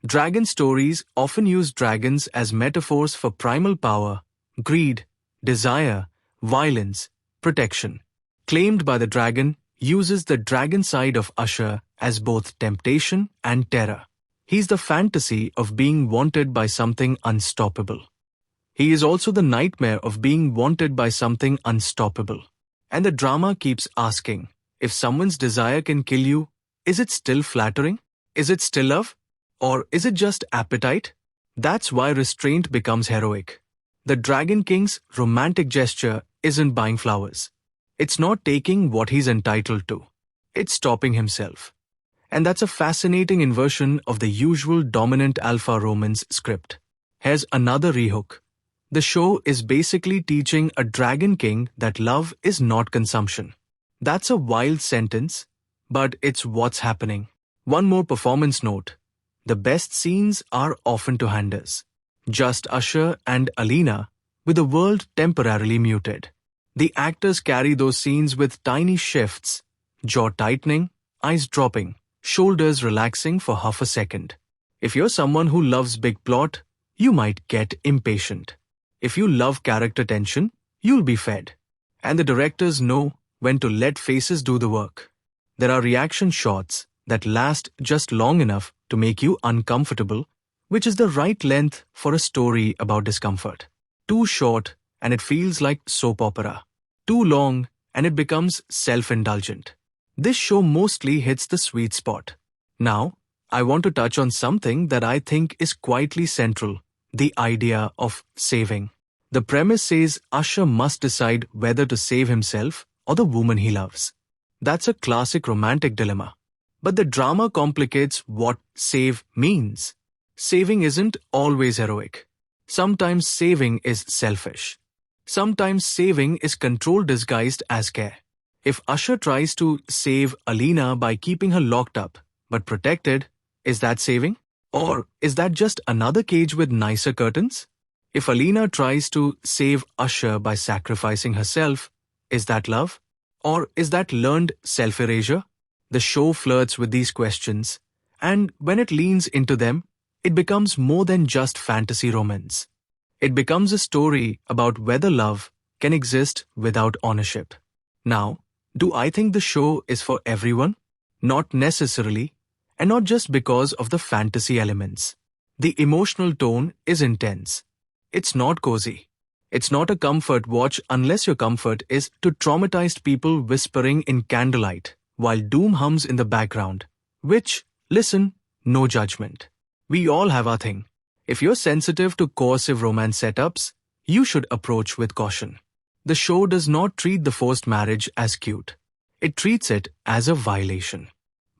Dragon stories often use dragons as metaphors for primal power, greed, desire, violence, protection. Claimed by the dragon uses the dragon side of Usher as both temptation and terror. He's the fantasy of being wanted by something unstoppable. He is also the nightmare of being wanted by something unstoppable. And the drama keeps asking, if someone's desire can kill you, is it still flattering? Is it still love? Or is it just appetite? That's why restraint becomes heroic. The Dragon King's romantic gesture isn't buying flowers. It's not taking what he's entitled to. It's stopping himself. And that's a fascinating inversion of the usual dominant alpha romance script. Here's another rehook. The show is basically teaching a Dragon King that love is not consumption. That's a wild sentence, but it's what's happening. One more performance note. The best scenes are often two-handers. Just Usher and Alina, with the world temporarily muted. The actors carry those scenes with tiny shifts, jaw tightening, eyes dropping, shoulders relaxing for half a second. If you're someone who loves big plot, you might get impatient. If you love character tension, you'll be fed. And the directors know when to let faces do the work. There are reaction shots that last just long enough to make you uncomfortable, which is the right length for a story about discomfort. Too short and it feels like soap opera. Too long and it becomes self-indulgent. This show mostly hits the sweet spot. Now, I want to touch on something that I think is quietly central, the idea of saving. The premise says Usher must decide whether to save himself or the woman he loves. That's a classic romantic dilemma. But the drama complicates what save means. Saving isn't always heroic. Sometimes saving is selfish. Sometimes saving is control disguised as care. If Usher tries to save Alina by keeping her locked up, but protected, is that saving? Or is that just another cage with nicer curtains? If Alina tries to save Usher by sacrificing herself, is that love? Or is that learned self-erasure? The show flirts with these questions, and when it leans into them, it becomes more than just fantasy romance. It becomes a story about whether love can exist without ownership. Now, do I think the show is for everyone? Not necessarily, and not just because of the fantasy elements. The emotional tone is intense. It's not cozy. It's not a comfort watch unless your comfort is to traumatized people whispering in candlelight while doom hums in the background. Which, listen, no judgment. We all have our thing. If you're sensitive to coercive romance setups, you should approach with caution. The show does not treat the forced marriage as cute. It treats it as a violation.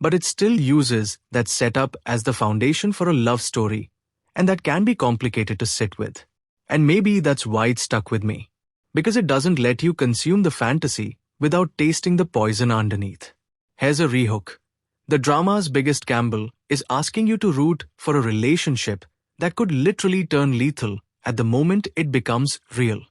But it still uses that setup as the foundation for a love story, and that can be complicated to sit with. And maybe that's why it stuck with me. Because it doesn't let you consume the fantasy without tasting the poison underneath. Here's a rehook. The drama's biggest gamble is asking you to root for a relationship that could literally turn lethal at the moment it becomes real.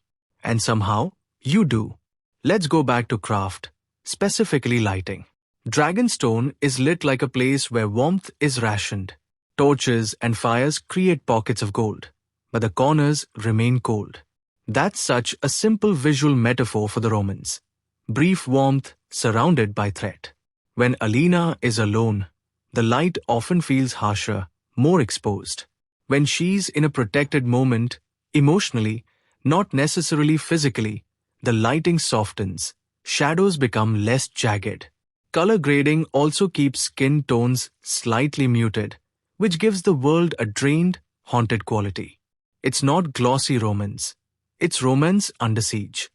And somehow, you do. Let's go back to craft, specifically lighting. Dragonstone is lit like a place where warmth is rationed. Torches and fires create pockets of gold, but the corners remain cold. That's such a simple visual metaphor for the romance. Brief warmth surrounded by threat. When Alina is alone, the light often feels harsher, more exposed. When she's in a protected moment, emotionally, not necessarily physically, the lighting softens, shadows become less jagged. Color grading also keeps skin tones slightly muted, which gives the world a drained, haunted quality. It's not glossy romance. It's romance under siege.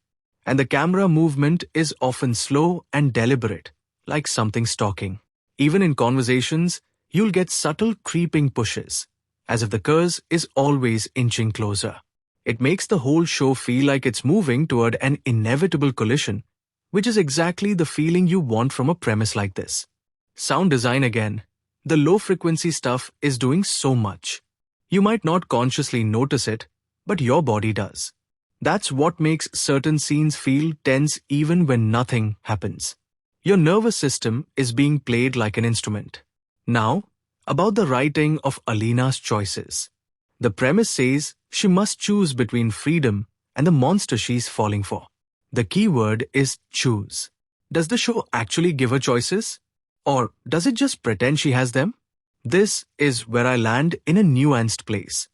And the camera movement is often slow and deliberate, like something stalking. Even in conversations, you'll get subtle creeping pushes, as if the curse is always inching closer. It makes the whole show feel like it's moving toward an inevitable collision, which is exactly the feeling you want from a premise like this. Sound design again. The low-frequency stuff is doing so much. You might not consciously notice it, but your body does. That's what makes certain scenes feel tense even when nothing happens. Your nervous system is being played like an instrument. Now, about the writing of Alina's choices. The premise says she must choose between freedom and the monster she's falling for. The key word is choose. Does the show actually give her choices? Or does it just pretend she has them? This is where I land in a nuanced place.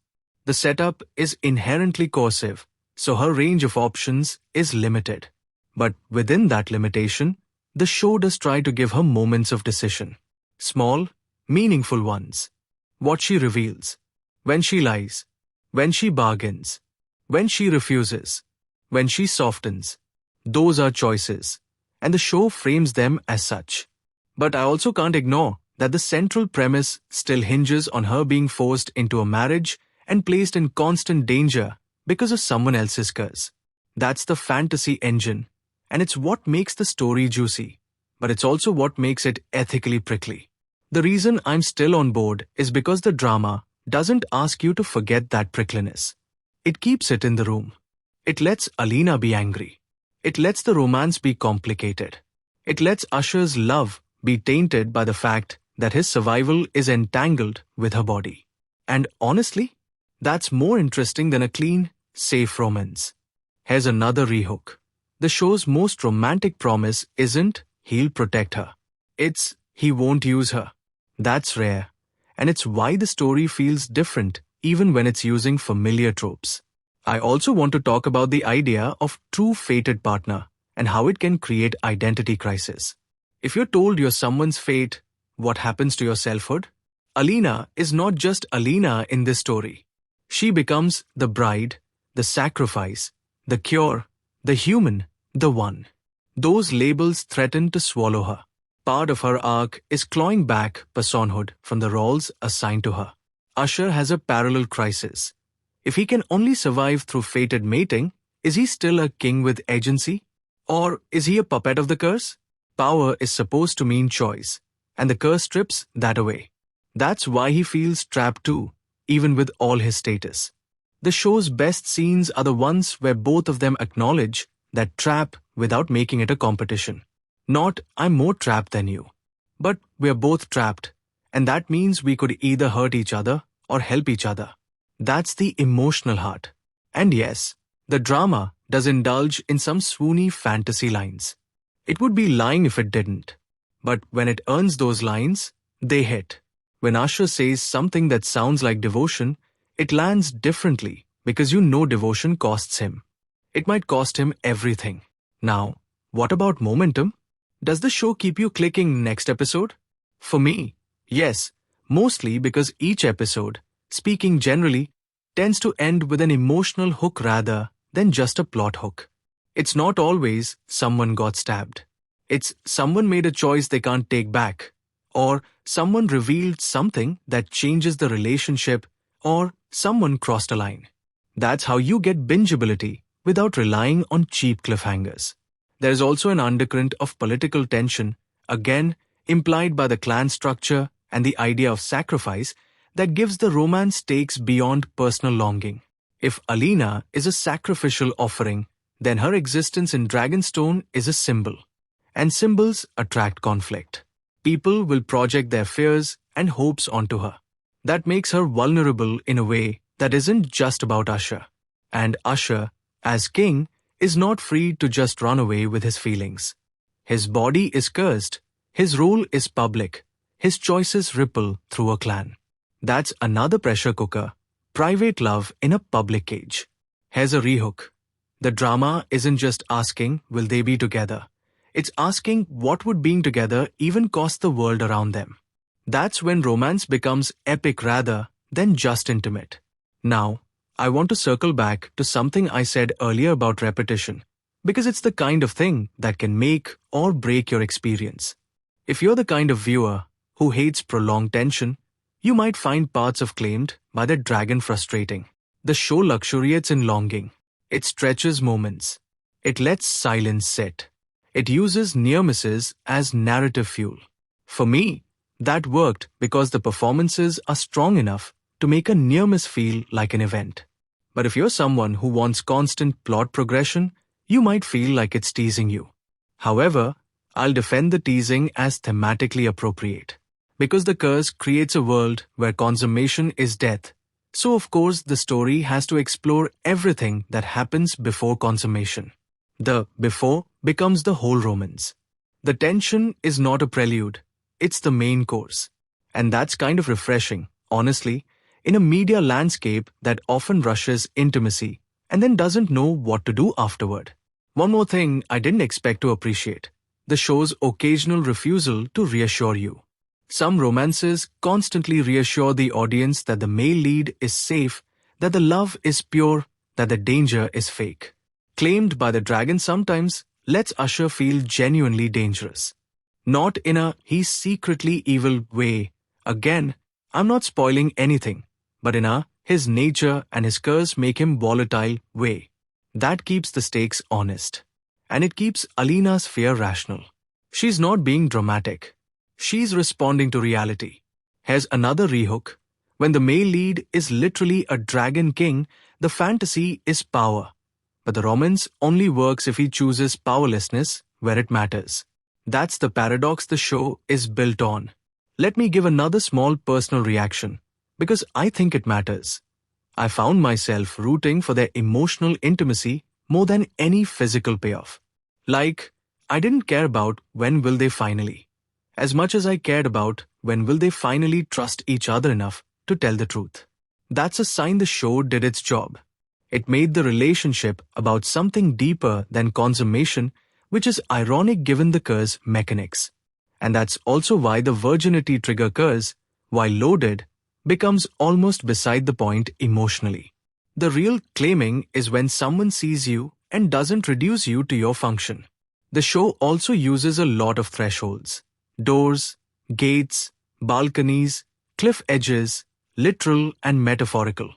The setup is inherently coercive, so her range of options is limited. But within that limitation, the show does try to give her moments of decision. Small, meaningful ones. What she reveals. When she lies. When she bargains. When she refuses. When she softens. Those are choices. And the show frames them as such. But I also can't ignore that the central premise still hinges on her being forced into a marriage and placed in constant danger because of someone else's curse. That's the fantasy engine. And it's what makes the story juicy, but it's also what makes it ethically prickly. The reason I'm still on board is because the drama doesn't ask you to forget that prickliness. It keeps it in the room. It lets Alina be angry. It lets the romance be complicated. It lets Usher's love be tainted by the fact that his survival is entangled with her body. And honestly, that's more interesting than a clean, safe romance. Here's another rehook. The show's most romantic promise isn't he'll protect her. It's he won't use her. That's rare. And it's why the story feels different even when it's using familiar tropes. I also want to talk about the idea of true fated partner and how it can create identity crisis. If you're told you're someone's fate, what happens to your selfhood? Alina is not just Alina in this story. She becomes the bride, the sacrifice, the cure, the human, the one. Those labels threaten to swallow her. Part of her arc is clawing back personhood from the roles assigned to her. Usher has a parallel crisis. If he can only survive through fated mating, is he still a king with agency? Or is he a puppet of the curse? Power is supposed to mean choice, and the curse strips that away. That's why he feels trapped too, even with all his status. The show's best scenes are the ones where both of them acknowledge that trap without making it a competition. Not, I'm more trapped than you. But we're both trapped, and that means we could either hurt each other or help each other. That's the emotional heart. And yes, the drama does indulge in some swoony fantasy lines. It would be lying if it didn't. But when it earns those lines, they hit. When Usher says something that sounds like devotion, it lands differently because you know devotion costs him. It might cost him everything. Now, what about momentum? Does the show keep you clicking next episode? For me, yes, mostly because each episode, speaking generally, tends to end with an emotional hook rather than just a plot hook. It's not always someone got stabbed. It's someone made a choice they can't take back, or someone revealed something that changes the relationship, or someone crossed a line. That's how you get bingeability without relying on cheap cliffhangers. There is also an undercurrent of political tension, again implied by the clan structure and the idea of sacrifice, that gives the romance stakes beyond personal longing. If Alina is a sacrificial offering, then her existence in Dragonstone is a symbol. And symbols attract conflict. People will project their fears and hopes onto her. That makes her vulnerable in a way that isn't just about Usher. And Usher, as king, is not free to just run away with his feelings. His body is cursed, his rule is public, his choices ripple through a clan. That's another pressure cooker, private love in a public cage. Here's a rehook. The drama isn't just asking, will they be together? It's asking what would being together even cost the world around them. That's when romance becomes epic rather than just intimate. Now, I want to circle back to something I said earlier about repetition, because it's the kind of thing that can make or break your experience. If you're the kind of viewer who hates prolonged tension, you might find parts of Claimed by the Dragon frustrating. The show luxuriates in longing. It stretches moments. It lets silence sit. It uses near misses as narrative fuel. For me, that worked because the performances are strong enough to make a near miss feel like an event. But if you're someone who wants constant plot progression, you might feel like it's teasing you. However, I'll defend the teasing as thematically appropriate. Because the curse creates a world where consummation is death. So of course the story has to explore everything that happens before consummation. The before becomes the whole romance. The tension is not a prelude, it's the main course. And that's kind of refreshing, honestly, in a media landscape that often rushes intimacy and then doesn't know what to do afterward. One more thing I didn't expect to appreciate: the show's occasional refusal to reassure you. Some romances constantly reassure the audience that the male lead is safe, that the love is pure, that the danger is fake. Claimed by the Dragon sometimes lets Usher feel genuinely dangerous. Not in a he's secretly evil way. Again, I'm not spoiling anything, but in a his nature and his curse make him volatile way. That keeps the stakes honest. And it keeps Alina's fear rational. She's not being dramatic. She's responding to reality. Here's another rehook. When the male lead is literally a dragon king, the fantasy is power. But the romance only works if he chooses powerlessness where it matters. That's the paradox the show is built on. Let me give another small personal reaction, because I think it matters. I found myself rooting for their emotional intimacy more than any physical payoff. Like, I didn't care about when will they finally, as much as I cared about when will they finally trust each other enough to tell the truth. That's a sign the show did its job. It made the relationship about something deeper than consummation, which is ironic given the curse mechanics. And that's also why the virginity trigger curse, while loaded, becomes almost beside the point emotionally. The real claiming is when someone sees you and doesn't reduce you to your function. The show also uses a lot of thresholds. Doors, gates, balconies, cliff edges, literal and metaphorical.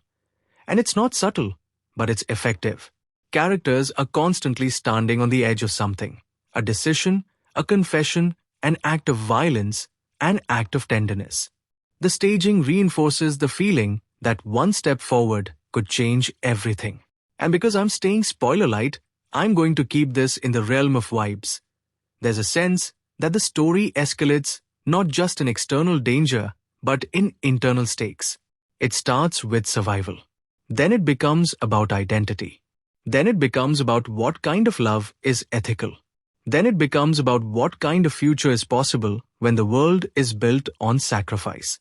And it's not subtle, but it's effective. Characters are constantly standing on the edge of something. A decision, a confession, an act of violence, an act of tenderness. The staging reinforces the feeling that one step forward could change everything. And because I'm staying spoiler light, I'm going to keep this in the realm of vibes. There's a sense that the story escalates not just in external danger, but in internal stakes. It starts with survival. Then it becomes about identity. Then it becomes about what kind of love is ethical. Then it becomes about what kind of future is possible when the world is built on sacrifice.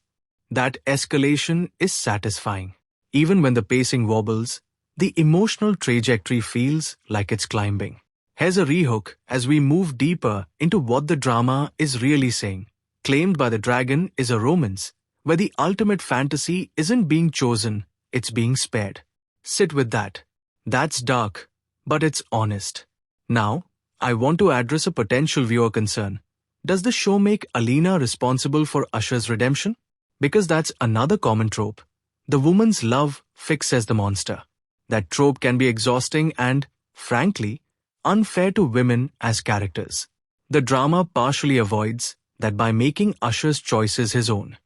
That escalation is satisfying. Even when the pacing wobbles, the emotional trajectory feels like it's climbing. Here's a rehook as we move deeper into what the drama is really saying. Claimed by the Dragon is a romance, where the ultimate fantasy isn't being chosen, it's being spared. Sit with that. That's dark, but it's honest. Now, I want to address a potential viewer concern. Does the show make Alina responsible for Usher's redemption? Because that's another common trope. The woman's love fixes the monster. That trope can be exhausting and, frankly, unfair to women as characters. The drama partially avoids that by making Usher's choices his own.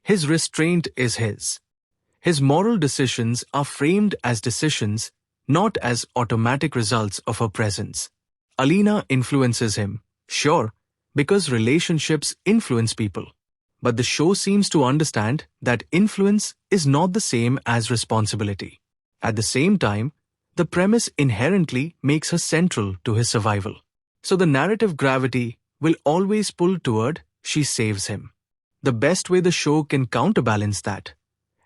His restraint is his. His moral decisions are framed as decisions, not as automatic results of her presence. Alina influences him, sure, because relationships influence people. But the show seems to understand that influence is not the same as responsibility. At the same time, the premise inherently makes her central to his survival. So the narrative gravity will always pull toward she saves him. The best way the show can counterbalance that,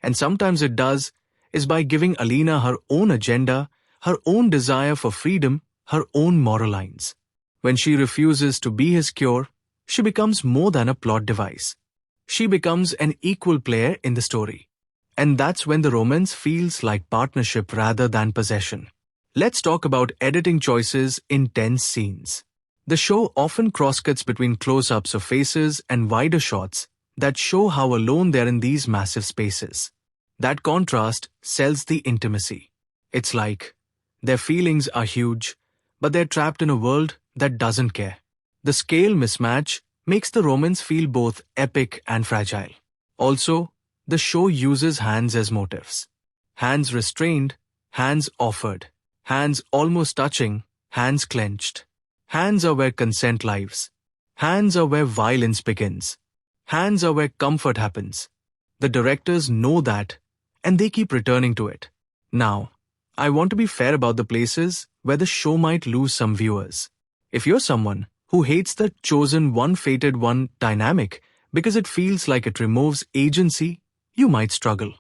and sometimes it does, is by giving Alina her own agenda, her own desire for freedom, her own moral lines. When she refuses to be his cure, she becomes more than a plot device. She becomes an equal player in the story. And that's when the romance feels like partnership rather than possession. Let's talk about editing choices in tense scenes. The show often crosscuts between close-ups of faces and wider shots that show how alone they are in these massive spaces. That contrast sells the intimacy. It's like their feelings are huge, but they're trapped in a world that doesn't care. The scale mismatch makes the romance feel both epic and fragile. Also, the show uses hands as motifs. Hands restrained, hands offered, hands almost touching, hands clenched. Hands are where consent lives. Hands are where violence begins. Hands are where comfort happens. The directors know that, and they keep returning to it. Now, I want to be fair about the places where the show might lose some viewers. If you're someone who hates the chosen one fated one dynamic because it feels like it removes agency, you might struggle.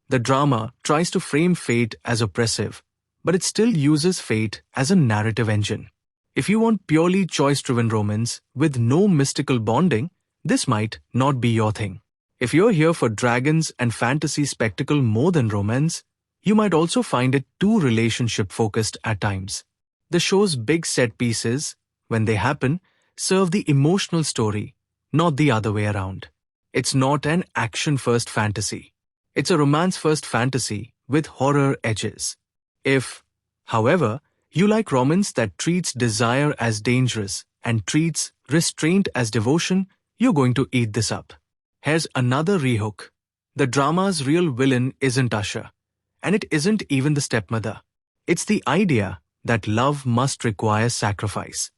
The drama tries to frame fate as oppressive, but it still uses fate as a narrative engine. If you want purely choice-driven romance with no mystical bonding, this might not be your thing. If you're here for dragons and fantasy spectacle more than romance, you might also find it too relationship-focused at times. The show's big set pieces, when they happen, serve the emotional story, not the other way around. It's not an action-first fantasy. It's a romance-first fantasy with horror edges. If, however, you like romance that treats desire as dangerous and treats restraint as devotion, you're going to eat this up. Here's another rehook. The drama's real villain isn't Usher, and it isn't even the stepmother. It's the idea that love must require sacrifice.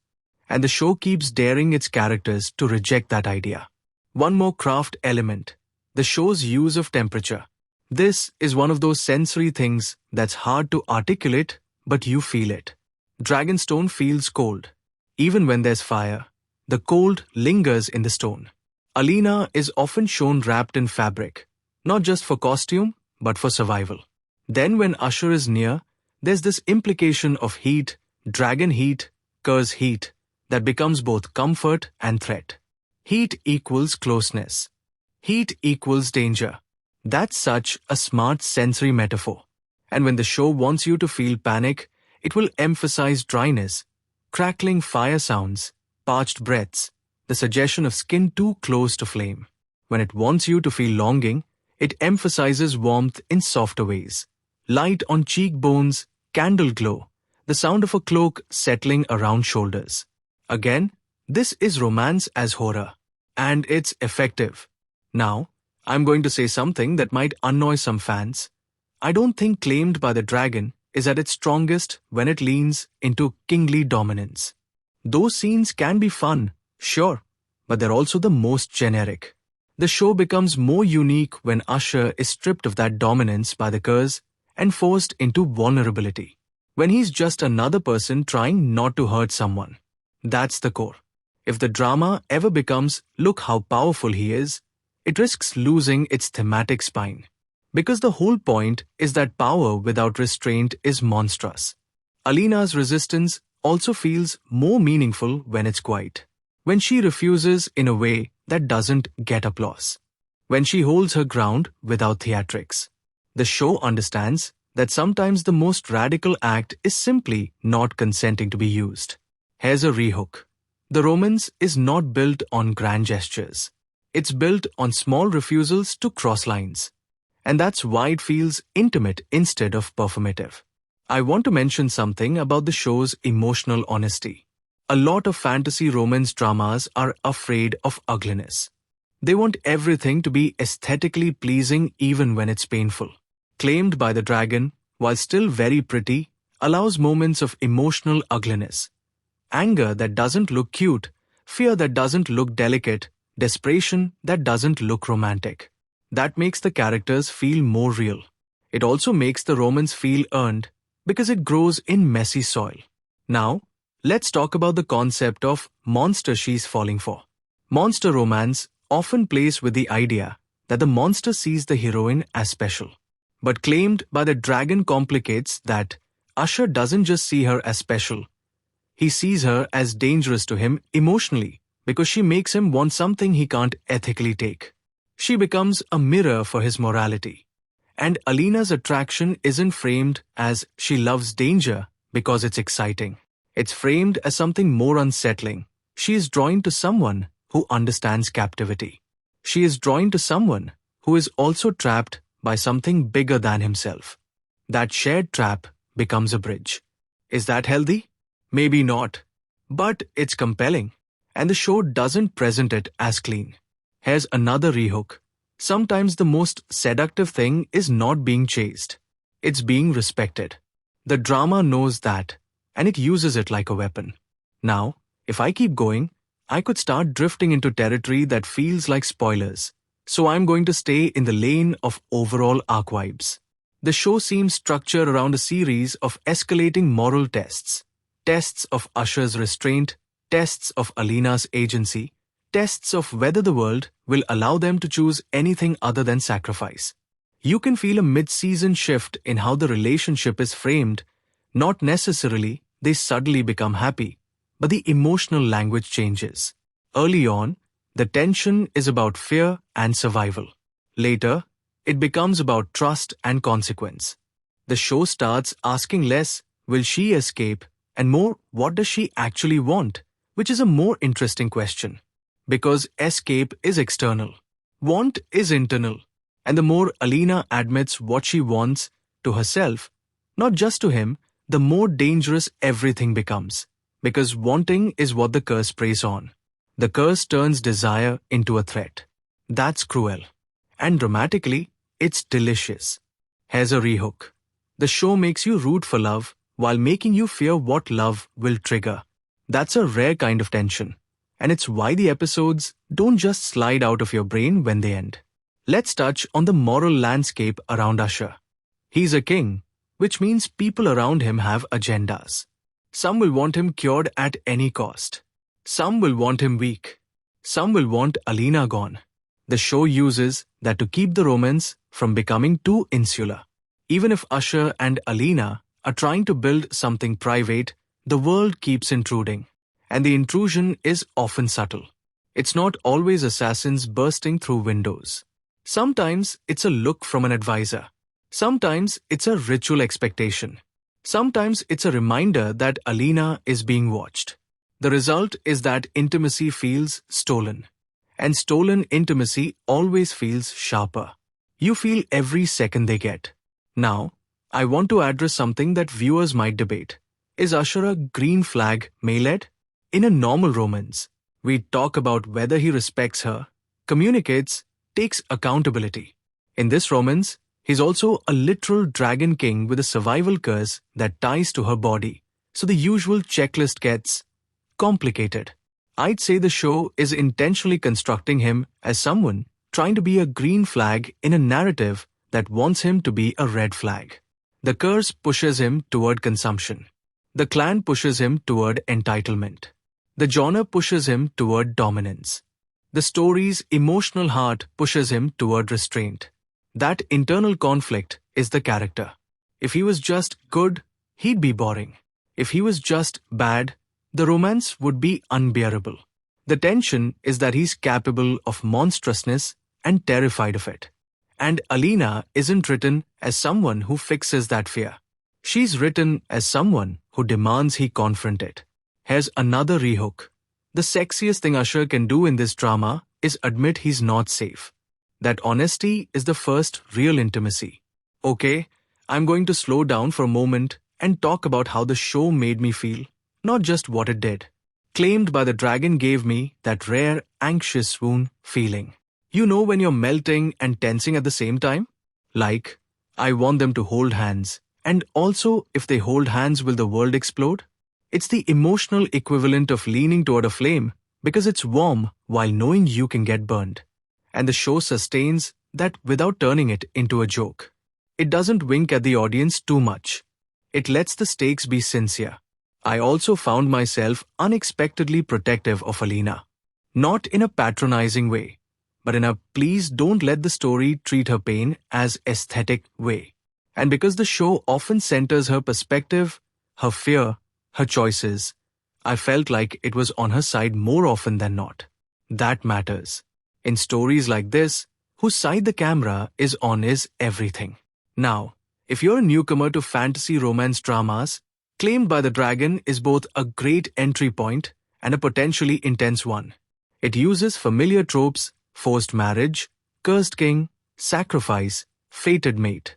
And the show keeps daring its characters to reject that idea. One more craft element, the show's use of temperature. This is one of those sensory things that's hard to articulate, but you feel it. Dragonstone feels cold. Even when there's fire, the cold lingers in the stone. Alina is often shown wrapped in fabric, not just for costume, but for survival. Then when Usher is near, there's this implication of heat, dragon heat, curse heat, that becomes both comfort and threat. Heat equals closeness. Heat equals danger. That's such a smart sensory metaphor. And when the show wants you to feel panic, it will emphasize dryness, crackling fire sounds, parched breaths, the suggestion of skin too close to flame. When it wants you to feel longing, it emphasizes warmth in softer ways. Light on cheekbones, candle glow, the sound of a cloak settling around shoulders. Again, this is romance as horror. And it's effective. Now, I'm going to say something that might annoy some fans. I don't think Claimed by the Dragon is at its strongest when it leans into kingly dominance. Those scenes can be fun, sure, but they're also the most generic. The show becomes more unique when Usher is stripped of that dominance by the curse and forced into vulnerability. When he's just another person trying not to hurt someone. That's the core. If the drama ever becomes, look how powerful he is, it risks losing its thematic spine. Because the whole point is that power without restraint is monstrous. Alina's resistance also feels more meaningful when it's quiet. When she refuses in a way that doesn't get applause. When she holds her ground without theatrics. The show understands that sometimes the most radical act is simply not consenting to be used. Here's a rehook. The romance is not built on grand gestures. It's built on small refusals to cross lines. And that's why it feels intimate instead of performative. I want to mention something about the show's emotional honesty. A lot of fantasy romance dramas are afraid of ugliness. They want everything to be aesthetically pleasing even when it's painful. Claimed by the Dragon, while still very pretty, allows moments of emotional ugliness. Anger that doesn't look cute, fear that doesn't look delicate, desperation that doesn't look romantic. That makes the characters feel more real. It also makes the romance feel earned because it grows in messy soil. Now, let's talk about the concept of monster she's falling for. Monster romance often plays with the idea that the monster sees the heroine as special. But Claimed by the Dragon complicates that Usher doesn't just see her as special. He sees her as dangerous to him emotionally because she makes him want something he can't ethically take. She becomes a mirror for his morality. And Alina's attraction isn't framed as she loves danger because it's exciting. It's framed as something more unsettling. She is drawn to someone who understands captivity. She is drawn to someone who is also trapped by something bigger than himself. That shared trap becomes a bridge. Is that healthy? Maybe not. But it's compelling. And the show doesn't present it as clean. Here's another rehook. Sometimes the most seductive thing is not being chased. It's being respected. The drama knows that, and it uses it like a weapon. Now, if I keep going, I could start drifting into territory that feels like spoilers. So I'm going to stay in the lane of overall arc vibes. The show seems structured around a series of escalating moral tests. Tests of Usher's restraint, tests of Alina's agency, tests of whether the world will allow them to choose anything other than sacrifice. You can feel a mid-season shift in how the relationship is framed. Not necessarily they suddenly become happy, but the emotional language changes. Early on, the tension is about fear and survival. Later, it becomes about trust and consequence. The show starts asking less, will she escape, and more, what does she actually want? Which is a more interesting question. Because escape is external. Want is internal. And the more Alina admits what she wants to herself, not just to him, the more dangerous everything becomes. Because wanting is what the curse preys on. The curse turns desire into a threat. That's cruel. And dramatically, it's delicious. Here's a rehook. The show makes you root for love while making you fear what love will trigger. That's a rare kind of tension. And it's why the episodes don't just slide out of your brain when they end. Let's touch on the moral landscape around Usher. He's a king, which means people around him have agendas. Some will want him cured at any cost. Some will want him weak. Some will want Alina gone. The show uses that to keep the romance from becoming too insular. Even if Usher and Alina are trying to build something private, the world keeps intruding. And the intrusion is often subtle. It's not always assassins bursting through windows. Sometimes it's a look from an advisor. Sometimes it's a ritual expectation. Sometimes it's a reminder that Alina is being watched. The result is that intimacy feels stolen. And stolen intimacy always feels sharper. You feel every second they get. Now, I want to address something that viewers might debate. Is Usher a green flag male-led? In a normal romance, we talk about whether he respects her, communicates, takes accountability. In this romance, he's also a literal dragon king with a survival curse that ties to her body. So the usual checklist gets complicated. I'd say the show is intentionally constructing him as someone trying to be a green flag in a narrative that wants him to be a red flag. The curse pushes him toward consumption. The clan pushes him toward entitlement. The genre pushes him toward dominance. The story's emotional heart pushes him toward restraint. That internal conflict is the character. If he was just good, he'd be boring. If he was just bad, the romance would be unbearable. The tension is that he's capable of monstrousness and terrified of it. And Alina isn't written as someone who fixes that fear. She's written as someone who demands he confront it. Here's another rehook. The sexiest thing Usher can do in this drama is admit he's not safe. That honesty is the first real intimacy. Okay, I'm going to slow down for a moment and talk about how the show made me feel, not just what it did. Claimed by the Dragon gave me that rare, anxious swoon feeling. You know when you're melting and tensing at the same time? Like, I want them to hold hands. And also, if they hold hands, will the world explode? It's the emotional equivalent of leaning toward a flame because it's warm while knowing you can get burned. And the show sustains that without turning it into a joke. It doesn't wink at the audience too much. It lets the stakes be sincere. I also found myself unexpectedly protective of Alina. Not in a patronizing way, but in a please don't let the story treat her pain as aesthetic way. And because the show often centers her perspective, her fear, her choices, I felt like it was on her side more often than not. That matters. In stories like this, whose side the camera is on is everything. Now, if you're a newcomer to fantasy romance dramas, Claimed by the Dragon is both a great entry point and a potentially intense one. It uses familiar tropes, forced marriage, cursed king, sacrifice, fated mate,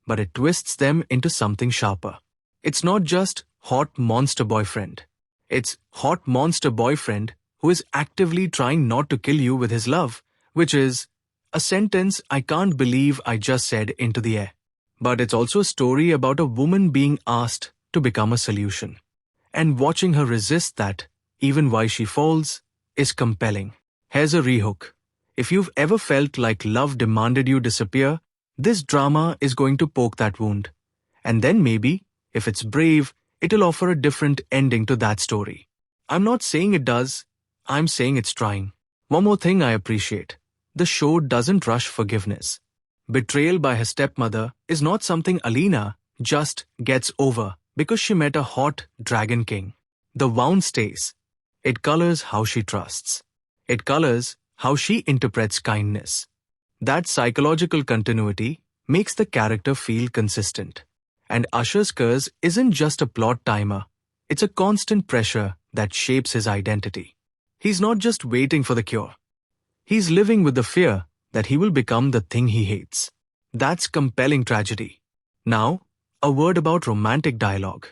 but it twists them into something sharper. It's not just hot monster boyfriend. It's hot monster boyfriend who is actively trying not to kill you with his love, which is a sentence I can't believe I just said into the air. But it's also a story about a woman being asked to become a solution. And watching her resist that, even while she falls, is compelling. Here's a rehook. If you've ever felt like love demanded you disappear, this drama is going to poke that wound. And then maybe, if it's brave, it'll offer a different ending to that story. I'm not saying it does, I'm saying it's trying. One more thing I appreciate. The show doesn't rush forgiveness. Betrayal by her stepmother is not something Alina just gets over because she met a hot dragon king. The wound stays. It colors how she trusts. It colors how she interprets kindness. That psychological continuity makes the character feel consistent. And Usher's curse isn't just a plot timer. It's a constant pressure that shapes his identity. He's not just waiting for the cure. He's living with the fear that he will become the thing he hates. That's compelling tragedy. Now, a word about romantic dialogue.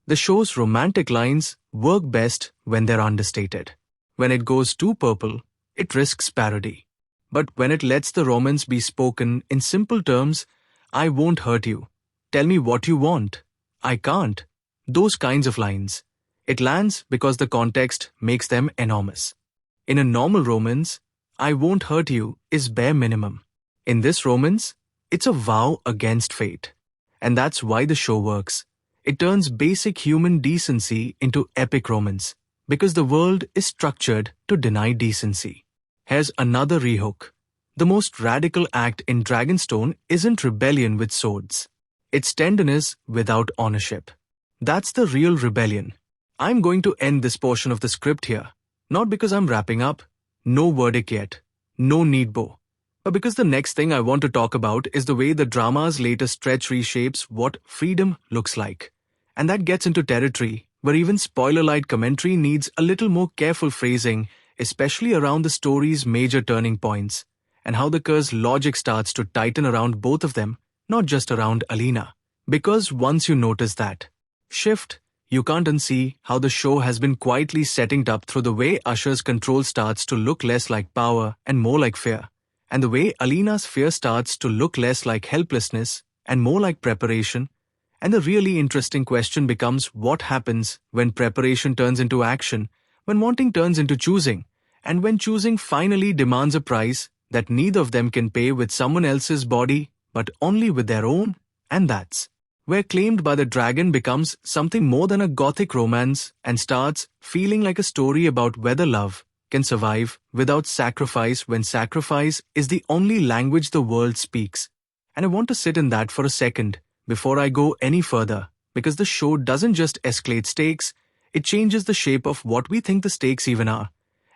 The show's romantic lines work best when they're understated. When it goes too purple, it risks parody. But when it lets the romance be spoken in simple terms, I won't hurt you. Tell me what you want. I can't. Those kinds of lines. It lands because the context makes them enormous. In a normal romance, I won't hurt you is bare minimum. In this romance, it's a vow against fate. And that's why the show works. It turns basic human decency into epic romance, because the world is structured to deny decency. Here's another rehook. The most radical act in Dragonstone isn't rebellion with swords. It's tenderness without ownership. That's the real rebellion. I'm going to end this portion of the script here, not because I'm wrapping up, no verdict yet, no need bow. But because the next thing I want to talk about is the way the drama's latest stretch reshapes what freedom looks like. And that gets into territory where even spoiler-light commentary needs a little more careful phrasing, especially around the story's major turning points, and how the curse logic starts to tighten around both of them, not just around Alina. Because once you notice that shift, you can't unsee how the show has been quietly setting up through the way Usher's control starts to look less like power and more like fear, and the way Alina's fear starts to look less like helplessness and more like preparation. And the really interesting question becomes what happens when preparation turns into action, when wanting turns into choosing, and when choosing finally demands a price that neither of them can pay with someone else's body, but only with their own. And that's where Claimed by the Dragon becomes something more than a gothic romance and starts feeling like a story about whether love can survive without sacrifice when sacrifice is the only language the world speaks. And I want to sit in that for a second before I go any further, because the show doesn't just escalate stakes, it changes the shape of what we think the stakes even are.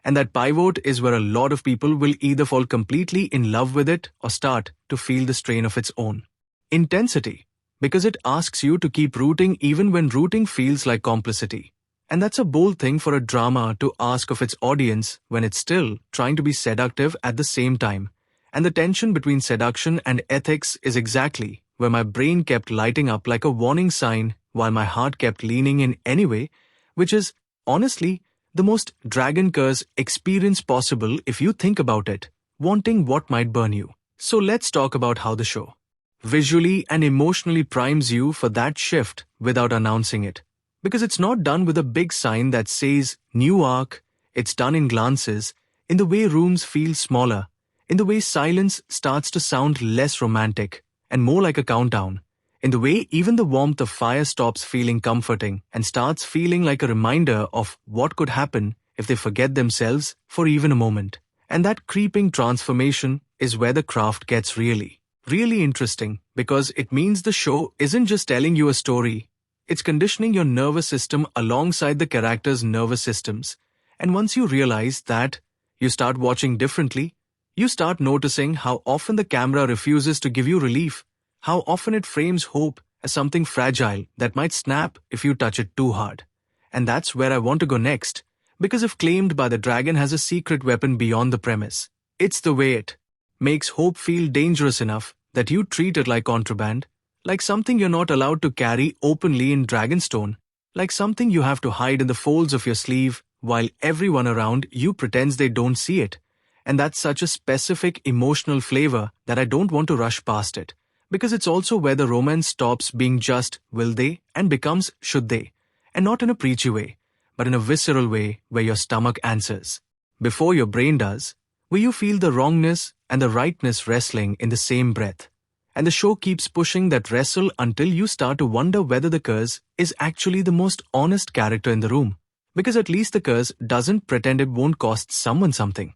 And that pivot is where a lot of people will either fall completely in love with it or start to feel the strain of its own intensity, because it asks you to keep rooting even when rooting feels like complicity. And that's a bold thing for a drama to ask of its audience when it's still trying to be seductive at the same time. And the tension between seduction and ethics is exactly where my brain kept lighting up like a warning sign while my heart kept leaning in anyway, which is, honestly, the most dragon curse experience possible if you think about it, wanting what might burn you. So let's talk about how the show visually and emotionally primes you for that shift without announcing it. Because it's not done with a big sign that says new arc, it's done in glances, in the way rooms feel smaller, in the way silence starts to sound less romantic and more like a countdown, in the way even the warmth of fire stops feeling comforting and starts feeling like a reminder of what could happen if they forget themselves for even a moment. And that creeping transformation is where the craft gets really interesting, because it means the show isn't just telling you a story, it's conditioning your nervous system alongside the characters' nervous systems. And once you realize that, you start watching differently. You start noticing how often the camera refuses to give you relief, how often it frames hope as something fragile that might snap if you touch it too hard. And that's where I want to go next, because if Claimed by the Dragon has a secret weapon beyond the premise, it's the way it makes hope feel dangerous enough that you treat it like contraband, like something you're not allowed to carry openly in Dragonstone, like something you have to hide in the folds of your sleeve while everyone around you pretends they don't see it. And that's such a specific emotional flavor that I don't want to rush past it, because it's also where the romance stops being just will they and becomes should they, and not in a preachy way, but in a visceral way where your stomach answers before your brain does, where you feel the wrongness and the rightness wrestling in the same breath. And the show keeps pushing that wrestle until you start to wonder whether the curse is actually the most honest character in the room, because at least the curse doesn't pretend it won't cost someone something.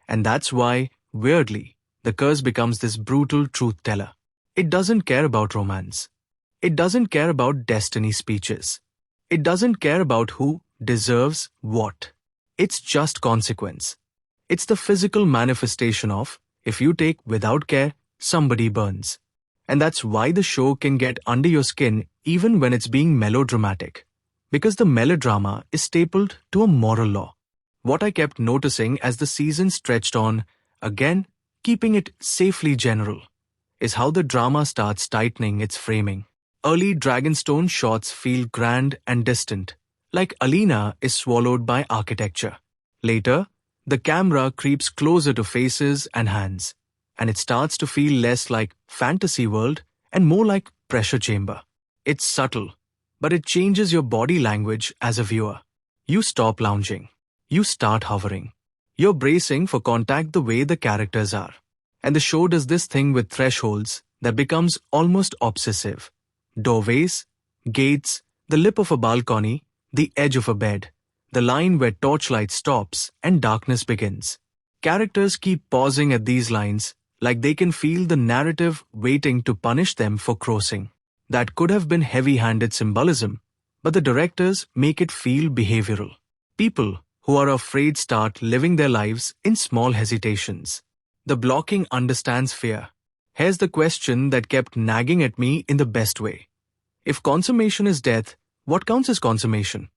And that's why, weirdly, the curse becomes this brutal truth teller. It doesn't care about romance. It doesn't care about destiny speeches. It doesn't care about who deserves what. It's just consequence. It's the physical manifestation of, if you take without care, somebody burns. And that's why the show can get under your skin even when it's being melodramatic. Because the melodrama is stapled to a moral law. What I kept noticing as the season stretched on, again, keeping it safely general, is how the drama starts tightening its framing. Early Dragonstone shots feel grand and distant, like Alina is swallowed by architecture. Later, the camera creeps closer to faces and hands, and it starts to feel less like fantasy world and more like pressure chamber. It's subtle, but it changes your body language as a viewer. You stop lounging. You start hovering. You're bracing for contact the way the characters are. And the show does this thing with thresholds that becomes almost obsessive. Doorways, gates, the lip of a balcony, the edge of a bed, the line where torchlight stops and darkness begins. Characters keep pausing at these lines, like they can feel the narrative waiting to punish them for crossing. That could have been heavy-handed symbolism, but the directors make it feel behavioral. People who are afraid start living their lives in small hesitations. The blocking understands fear. Here's the question that kept nagging at me in the best way. If consummation is death, What counts as consummation?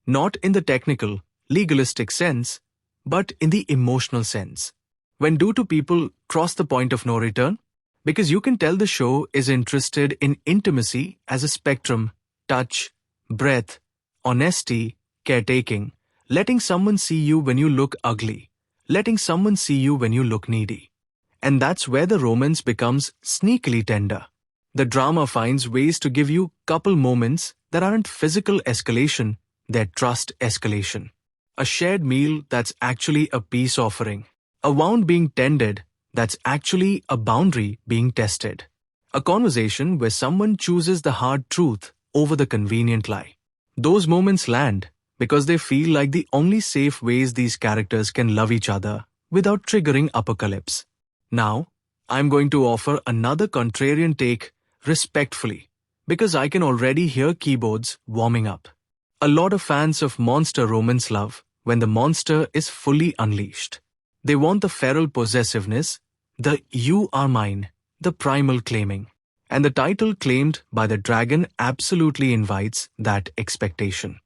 Not in the technical, legalistic sense, but in the emotional sense. When do two people cross the point of no return? Because you can tell the show is interested in intimacy as a spectrum, touch, breath, honesty, caretaking, letting someone see you when you look ugly, letting someone see you when you look needy. And that's where the romance becomes sneakily tender. The drama finds ways to give you couple moments that aren't physical escalation, they're trust escalation. A shared meal that's actually a peace offering. A wound being tended that's actually a boundary being tested. A conversation where someone chooses the hard truth over the convenient lie. Those moments land because they feel like the only safe ways these characters can love each other without triggering apocalypse. Now, I'm going to offer another contrarian take respectfully, because I can already hear keyboards warming up. A lot of fans of monster romance love when the monster is fully unleashed. They want the feral possessiveness, the "you are mine", the primal claiming. And the title claimed by the dragon absolutely invites that expectation.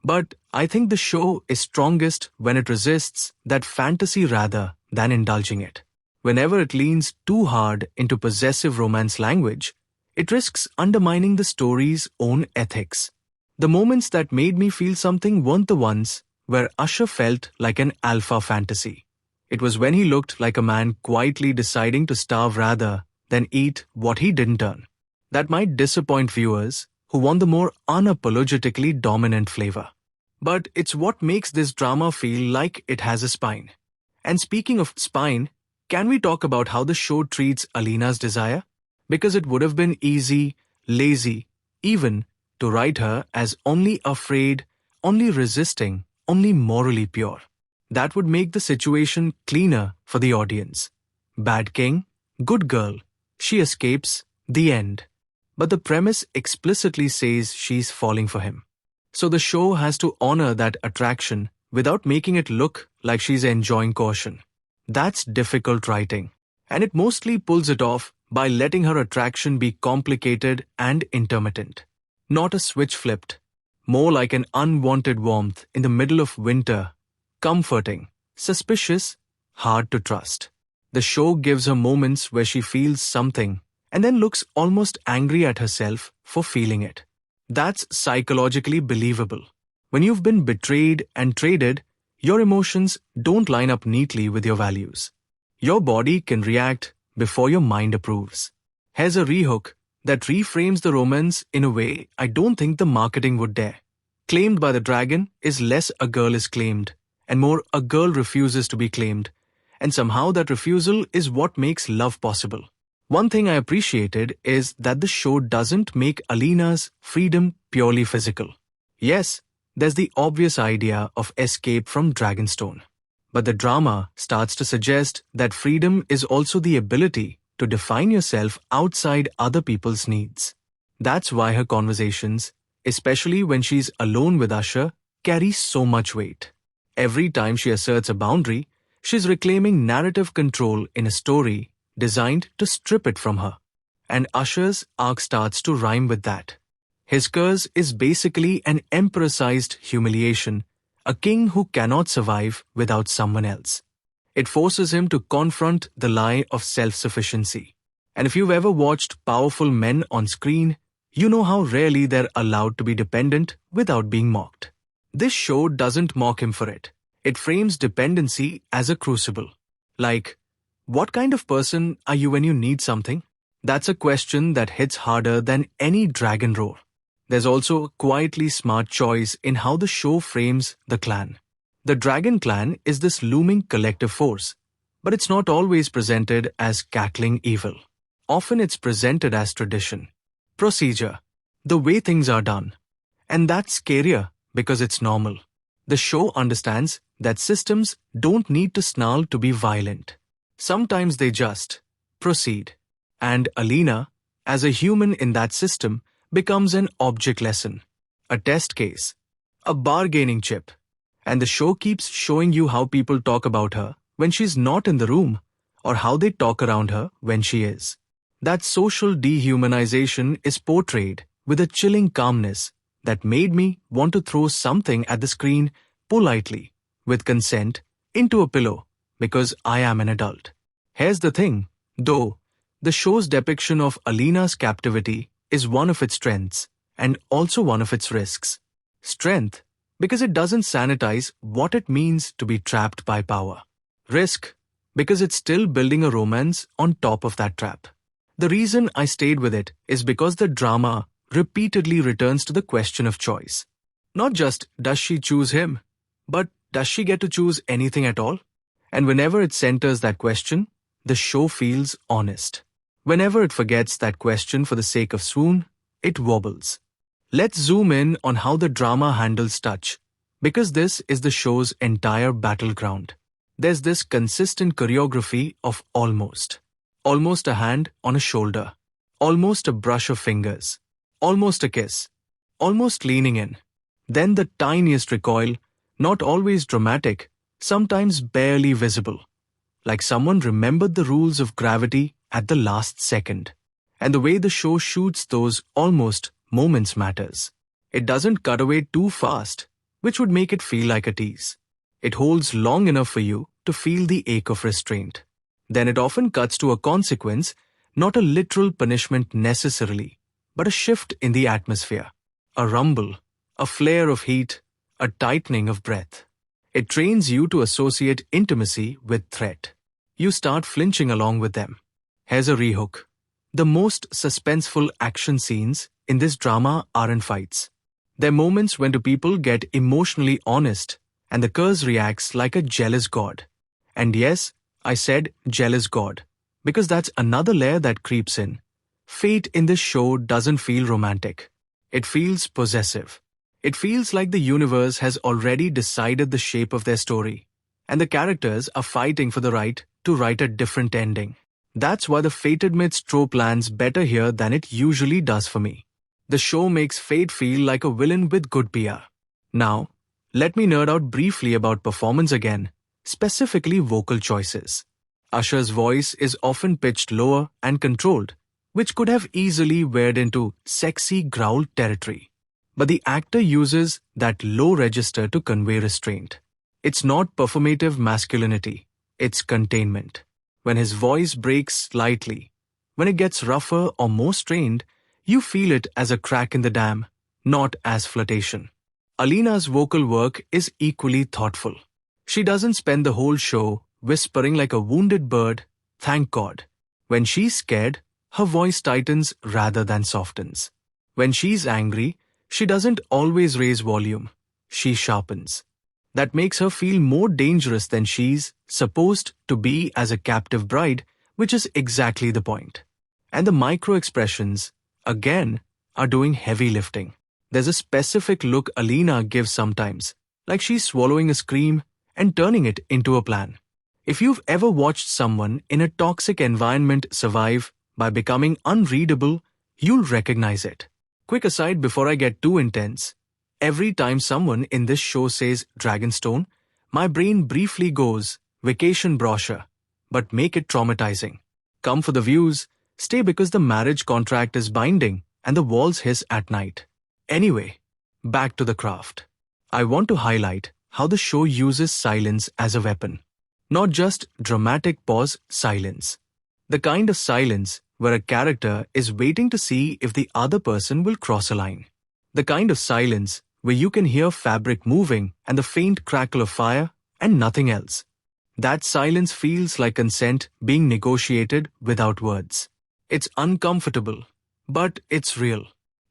But I think the show is strongest when it resists that fantasy rather than indulging it. Whenever it leans too hard into possessive romance language, it risks undermining the story's own ethics. The moments that made me feel something weren't the ones where Usher felt like an alpha fantasy. It was when he looked like a man quietly deciding to starve rather than eat what he didn't earn. That might disappoint viewers who want the more unapologetically dominant flavor. But it's what makes this drama feel like it has a spine. And speaking of spine, can we talk about how the show treats Alina's desire? Because it would have been easy, lazy, even to write her as only afraid, only resisting, only morally pure. That would make the situation cleaner for the audience. Bad king, good girl, she escapes, the end. But the premise explicitly says she's falling for him. So the show has to honor that attraction without making it look like she's enjoying caution. That's difficult writing, and it mostly pulls it off by letting her attraction be complicated and intermittent. Not a switch flipped, more like an unwanted warmth in the middle of winter, comforting, suspicious, hard to trust. The show gives her moments where she feels something and then looks almost angry at herself for feeling it. That's psychologically believable. When you've been betrayed and traded, your emotions don't line up neatly with your values. Your body can react before your mind approves. Here's a rehook that reframes the romance in a way I don't think the marketing would dare. Claimed by the dragon is less a girl is claimed, and more a girl refuses to be claimed, and somehow that refusal is what makes love possible. One thing I appreciated is that the show doesn't make Alina's freedom purely physical. Yes, there's the obvious idea of escape from Dragonstone. But the drama starts to suggest that freedom is also the ability to define yourself outside other people's needs. That's why her conversations, especially when she's alone with Usher, carry so much weight. Every time she asserts a boundary, she's reclaiming narrative control in a story designed to strip it from her. And Usher's arc starts to rhyme with that. His curse is basically an emperor-sized humiliation, a king who cannot survive without someone else. It forces him to confront the lie of self-sufficiency. And if you've ever watched powerful men on screen, you know how rarely they're allowed to be dependent without being mocked. This show doesn't mock him for it. It frames dependency as a crucible. Like, what kind of person are you when you need something? That's a question that hits harder than any dragon roar. There's also a quietly smart choice in how the show frames the clan. The Dragon Clan is this looming collective force, but it's not always presented as cackling evil. Often it's presented as tradition, procedure, the way things are done. And that's scarier because it's normal. The show understands that systems don't need to snarl to be violent. Sometimes they just proceed. And Alina, as a human in that system, becomes an object lesson, a test case, a bargaining chip. And the show keeps showing you how people talk about her when she's not in the room, or how they talk around her when she is. That social dehumanization is portrayed with a chilling calmness that made me want to throw something at the screen politely, with consent, into a pillow, because I am an adult. Here's the thing, though, the show's depiction of Alina's captivity is one of its strengths, and also one of its risks. Strength, because it doesn't sanitize what it means to be trapped by power. Risk, because it's still building a romance on top of that trap. The reason I stayed with it is because the drama repeatedly returns to the question of choice. Not just does she choose him, but does she get to choose anything at all? And whenever it centers that question, the show feels honest. Whenever it forgets that question for the sake of swoon, it wobbles. Let's zoom in on how the drama handles touch, because this is the show's entire battleground. There's this consistent choreography of almost. Almost a hand on a shoulder. Almost a brush of fingers. Almost a kiss. Almost leaning in. Then the tiniest recoil, not always dramatic, sometimes barely visible. Like someone remembered the rules of gravity at the last second. And the way the show shoots those almost moments matters. It doesn't cut away too fast, which would make it feel like a tease. It holds long enough for you to feel the ache of restraint. Then it often cuts to a consequence, not a literal punishment necessarily, but a shift in the atmosphere. A rumble, a flare of heat, a tightening of breath. It trains you to associate intimacy with threat. You start flinching along with them. Here's a rehook. The most suspenseful action scenes in this drama aren't fights. They're moments when two people get emotionally honest and the curse reacts like a jealous god. And yes, I said jealous god, because that's another layer that creeps in. Fate in this show doesn't feel romantic. It feels possessive. It feels like the universe has already decided the shape of their story, and the characters are fighting for the right to write a different ending. That's why the fated myths trope lands better here than it usually does for me. The show makes fate feel like a villain with good PR. Now, let me nerd out briefly about performance again, specifically vocal choices. Usher's voice is often pitched lower and controlled, which could have easily veered into sexy growl territory. But the actor uses that low register to convey restraint. It's not performative masculinity, it's containment. When his voice breaks slightly, when it gets rougher or more strained, you feel it as a crack in the dam, not as flirtation. Alina's vocal work is equally thoughtful. She doesn't spend the whole show whispering like a wounded bird, thank God. When she's scared, her voice tightens rather than softens. When she's angry, she doesn't always raise volume. She sharpens. That makes her feel more dangerous than she's supposed to be as a captive bride, which is exactly the point. And the micro-expressions, again, are doing heavy lifting. There's a specific look Alina gives sometimes, like she's swallowing a scream and turning it into a plan. If you've ever watched someone in a toxic environment survive by becoming unreadable, you'll recognize it. Quick aside before I get too intense. Every time someone in this show says Dragonstone, my brain briefly goes, vacation brochure, but make it traumatizing. Come for the views, stay because the marriage contract is binding and the walls hiss at night. Anyway, back to the craft. I want to highlight how the show uses silence as a weapon. Not just dramatic pause silence. The kind of silence where a character is waiting to see if the other person will cross a line. The kind of silence where you can hear fabric moving and the faint crackle of fire and nothing else. That silence feels like consent being negotiated without words. It's uncomfortable, but it's real.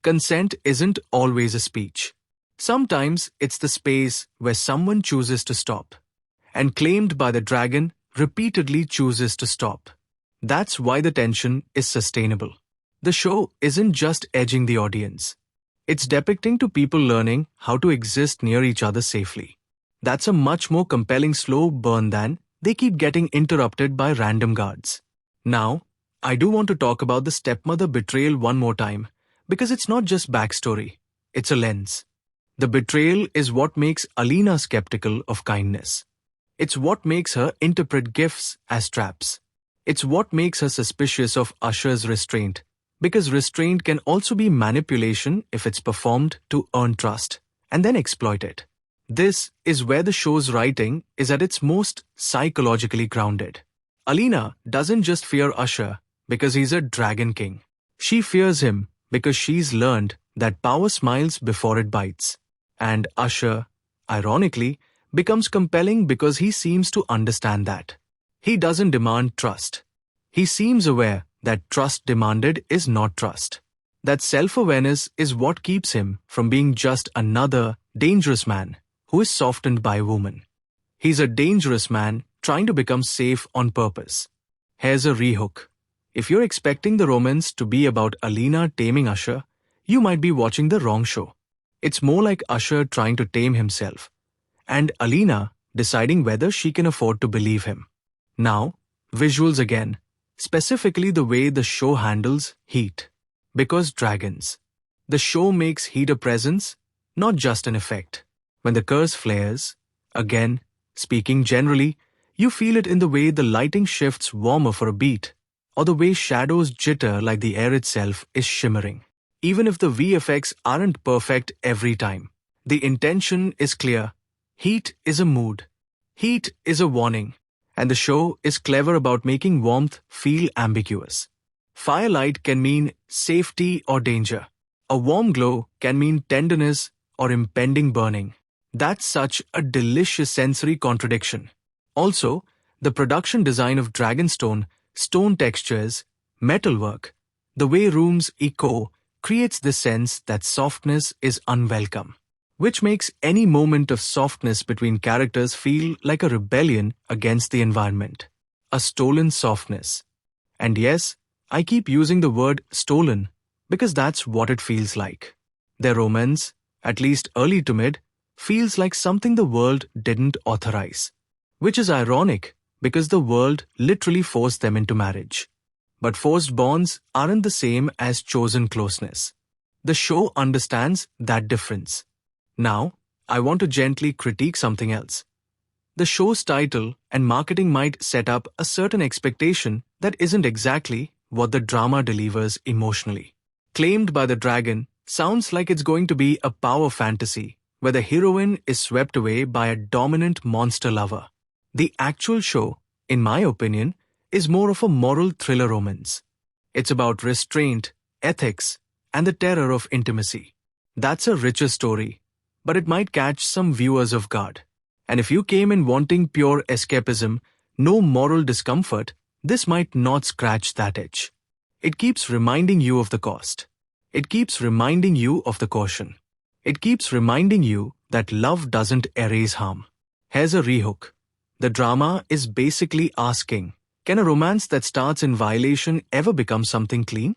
Consent isn't always a speech. Sometimes it's the space where someone chooses to stop, and claimed by the dragon repeatedly chooses to stop. That's why the tension is sustainable. The show isn't just edging the audience. It's depicting two people learning how to exist near each other safely. That's a much more compelling slow burn than they keep getting interrupted by random guards. Now, I do want to talk about the stepmother betrayal one more time, because it's not just backstory, it's a lens. The betrayal is what makes Alina skeptical of kindness. It's what makes her interpret gifts as traps. It's what makes her suspicious of Usher's restraint, Because restraint can also be manipulation if it's performed to earn trust and then exploit it. This is where the show's writing is at its most psychologically grounded. Alina doesn't just fear Usher because he's a dragon king. She fears him because she's learned that power smiles before it bites. And Usher, ironically, becomes compelling because he seems to understand that. He doesn't demand trust. He seems aware that trust demanded is not trust. That self-awareness is what keeps him from being just another dangerous man who is softened by a woman. He's a dangerous man trying to become safe on purpose. Here's a rehook. If you're expecting the romance to be about Alina taming Usher, you might be watching the wrong show. It's more like Usher trying to tame himself, and Alina deciding whether she can afford to believe him. Now, visuals again, specifically the way the show handles heat. Because dragons. The show makes heat a presence, not just an effect. When the curse flares, again, speaking generally, you feel it in the way the lighting shifts warmer for a beat, or the way shadows jitter like the air itself is shimmering. Even if the VFX aren't perfect every time, the intention is clear. Heat is a mood. Heat is a warning. And the show is clever about making warmth feel ambiguous. Firelight can mean safety or danger. A warm glow can mean tenderness or impending burning. That's such a delicious sensory contradiction. Also, the production design of Dragonstone, stone textures, metalwork, the way rooms echo creates the sense that softness is unwelcome, which makes any moment of softness between characters feel like a rebellion against the environment. A stolen softness. And yes, I keep using the word stolen because that's what it feels like. Their romance, at least early to mid, feels like something the world didn't authorize. Which is ironic because the world literally forced them into marriage. But forced bonds aren't the same as chosen closeness. The show understands that difference. Now, I want to gently critique something else. The show's title and marketing might set up a certain expectation that isn't exactly what the drama delivers emotionally. Claimed by the dragon sounds like it's going to be a power fantasy where the heroine is swept away by a dominant monster lover. The actual show, in my opinion, is more of a moral thriller romance. It's about restraint, ethics, and the terror of intimacy. That's a richer story, but it might catch some viewers off guard. And if you came in wanting pure escapism, no moral discomfort, this might not scratch that itch. It keeps reminding you of the cost. It keeps reminding you of the caution. It keeps reminding you that love doesn't erase harm. Here's a rehook. The drama is basically asking, can a romance that starts in violation ever become something clean?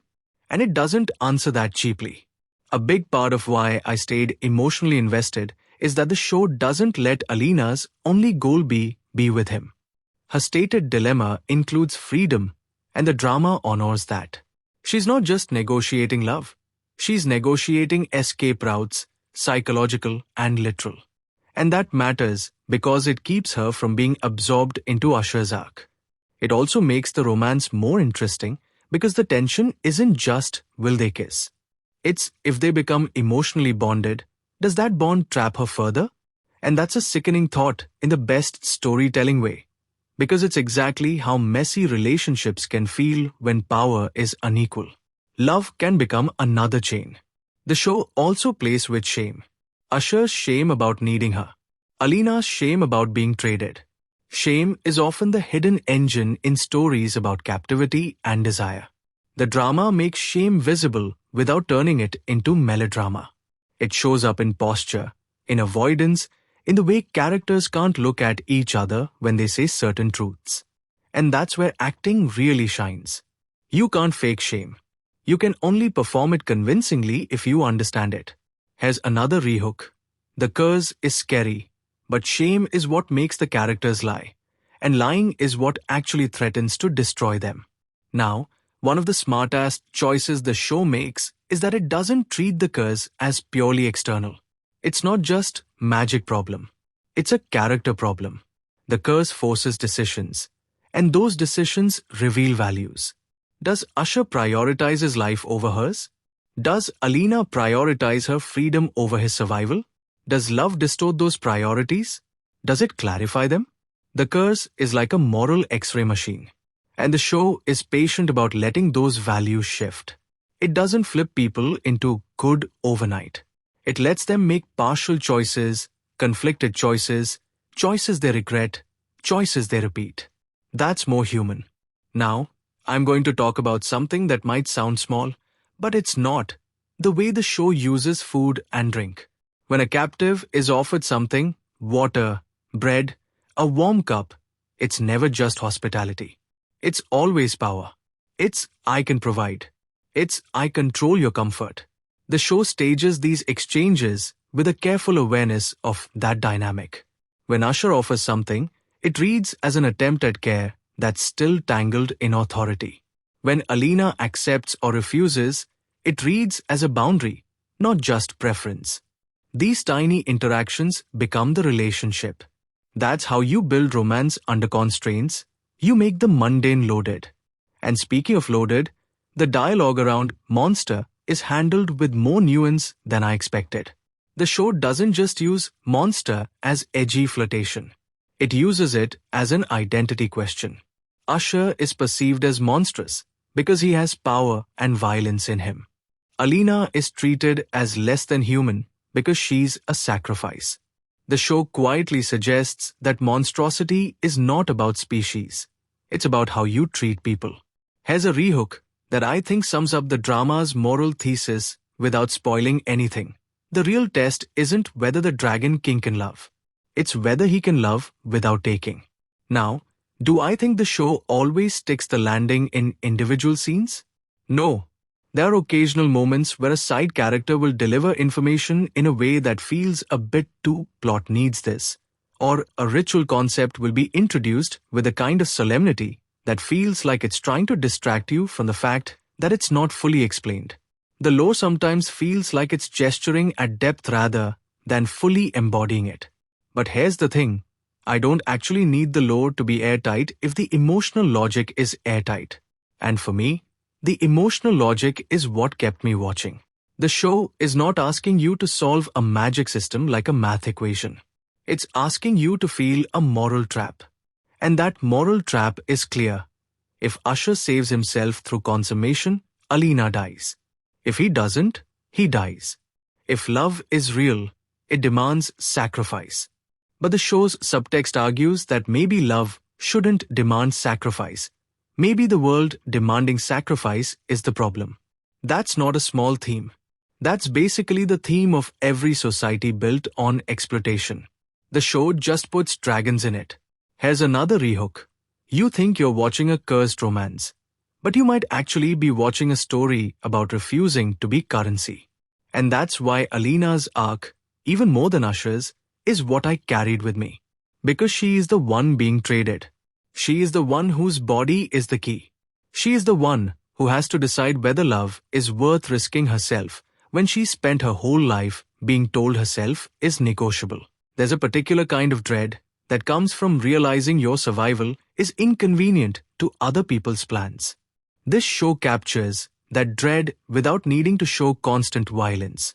And it doesn't answer that cheaply. A big part of why I stayed emotionally invested is that the show doesn't let Alina's only goal be with him. Her stated dilemma includes freedom, and the drama honors that. She's not just negotiating love. She's negotiating escape routes, psychological and literal. And that matters because it keeps her from being absorbed into Usher's arc. It also makes the romance more interesting because the tension isn't just will they kiss. It's if they become emotionally bonded, does that bond trap her further? And that's a sickening thought in the best storytelling way. Because it's exactly how messy relationships can feel when power is unequal. Love can become another chain. The show also plays with shame. Usher's shame about needing her. Alina's shame about being traded. Shame is often the hidden engine in stories about captivity and desire. The drama makes shame visible without turning it into melodrama. It shows up in posture, in avoidance, in the way characters can't look at each other when they say certain truths. And that's where acting really shines. You can't fake shame. You can only perform it convincingly if you understand it. Here's another rehook. The curse is scary, but shame is what makes the characters lie. And lying is what actually threatens to destroy them. Now, one of the smartest choices the show makes is that it doesn't treat the curse as purely external. It's not just magic problem. It's a character problem. The curse forces decisions, and those decisions reveal values. Does Usher prioritize his life over hers? Does Alina prioritize her freedom over his survival? Does love distort those priorities? Does it clarify them? The curse is like a moral X-ray machine, and the show is patient about letting those values shift. It doesn't flip people into good overnight. It lets them make partial choices, conflicted choices, choices they regret, choices they repeat. That's more human. Now, I'm going to talk about something that might sound small, but it's not. The way the show uses food and drink. When a captive is offered something, water, bread, a warm cup, it's never just hospitality. It's always power. It's I can provide. It's I control your comfort. The show stages these exchanges with a careful awareness of that dynamic. When Usher offers something, it reads as an attempt at care that's still tangled in authority. When Alina accepts or refuses, it reads as a boundary, not just preference. These tiny interactions become the relationship. That's how you build romance under constraints. You make the mundane loaded. And speaking of loaded, the dialogue around monster is handled with more nuance than I expected. The show doesn't just use monster as edgy flirtation. It uses it as an identity question. Usher is perceived as monstrous because he has power and violence in him. Alina is treated as less than human because she's a sacrifice. The show quietly suggests that monstrosity is not about species. It's about how you treat people. Here's a rehook that I think sums up the drama's moral thesis without spoiling anything. The real test isn't whether the Dragon King can love. It's whether he can love without taking. Now, do I think the show always sticks the landing in individual scenes? No. There are occasional moments where a side character will deliver information in a way that feels a bit too plot needs this, or a ritual concept will be introduced with a kind of solemnity that feels like it's trying to distract you from the fact that it's not fully explained. The lore sometimes feels like it's gesturing at depth rather than fully embodying it. But here's the thing. I don't actually need the lore to be airtight if the emotional logic is airtight. And for me, the emotional logic is what kept me watching. The show is not asking you to solve a magic system like a math equation. It's asking you to feel a moral trap. And that moral trap is clear. If Usher saves himself through consummation, Alina dies. If he doesn't, he dies. If love is real, it demands sacrifice. But the show's subtext argues that maybe love shouldn't demand sacrifice. Maybe the world demanding sacrifice is the problem. That's not a small theme. That's basically the theme of every society built on exploitation. The show just puts dragons in it. Here's another rehook. You think you're watching a cursed romance, but you might actually be watching a story about refusing to be currency. And that's why Alina's arc, even more than Usher's, is what I carried with me. Because she is the one being traded. She is the one whose body is the key. She is the one who has to decide whether love is worth risking herself when she spent her whole life being told herself is negotiable. There's a particular kind of dread that comes from realizing your survival is inconvenient to other people's plans. This show captures that dread without needing to show constant violence.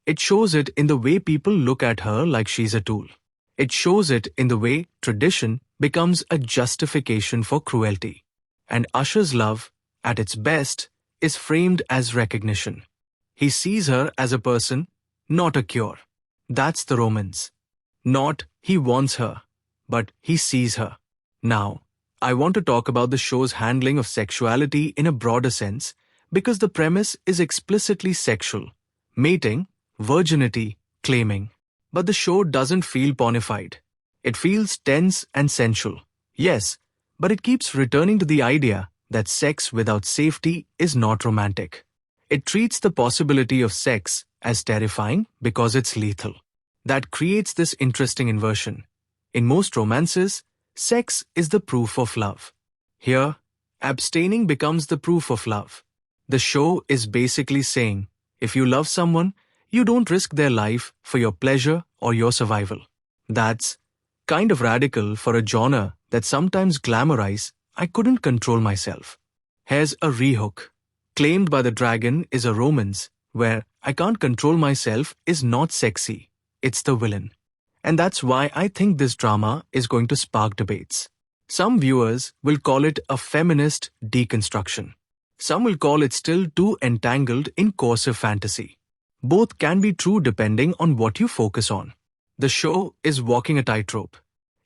It shows it in the way people look at her like she's a tool. It shows it in the way tradition becomes a justification for cruelty. And Usher's love, at its best, is framed as recognition. He sees her as a person, not a cure. That's the romance. Not he wants her, but he sees her. Now, I want to talk about the show's handling of sexuality in a broader sense, because the premise is explicitly sexual. Mating, virginity, claiming. But the show doesn't feel pornified. It feels tense and sensual. Yes, but it keeps returning to the idea that sex without safety is not romantic. It treats the possibility of sex as terrifying because it's lethal. That creates this interesting inversion. In most romances, sex is the proof of love. Here, abstaining becomes the proof of love. The show is basically saying, if you love someone, you don't risk their life for your pleasure or your survival. That's kind of radical for a genre that sometimes glamorizes, I couldn't control myself. Here's a rehook. Claimed by the Dragon is a romance where I can't control myself is not sexy. It's the villain. And that's why I think this drama is going to spark debates. Some viewers will call it a feminist deconstruction. Some will call it still too entangled in coercive fantasy. Both can be true depending on what you focus on. The show is walking a tightrope.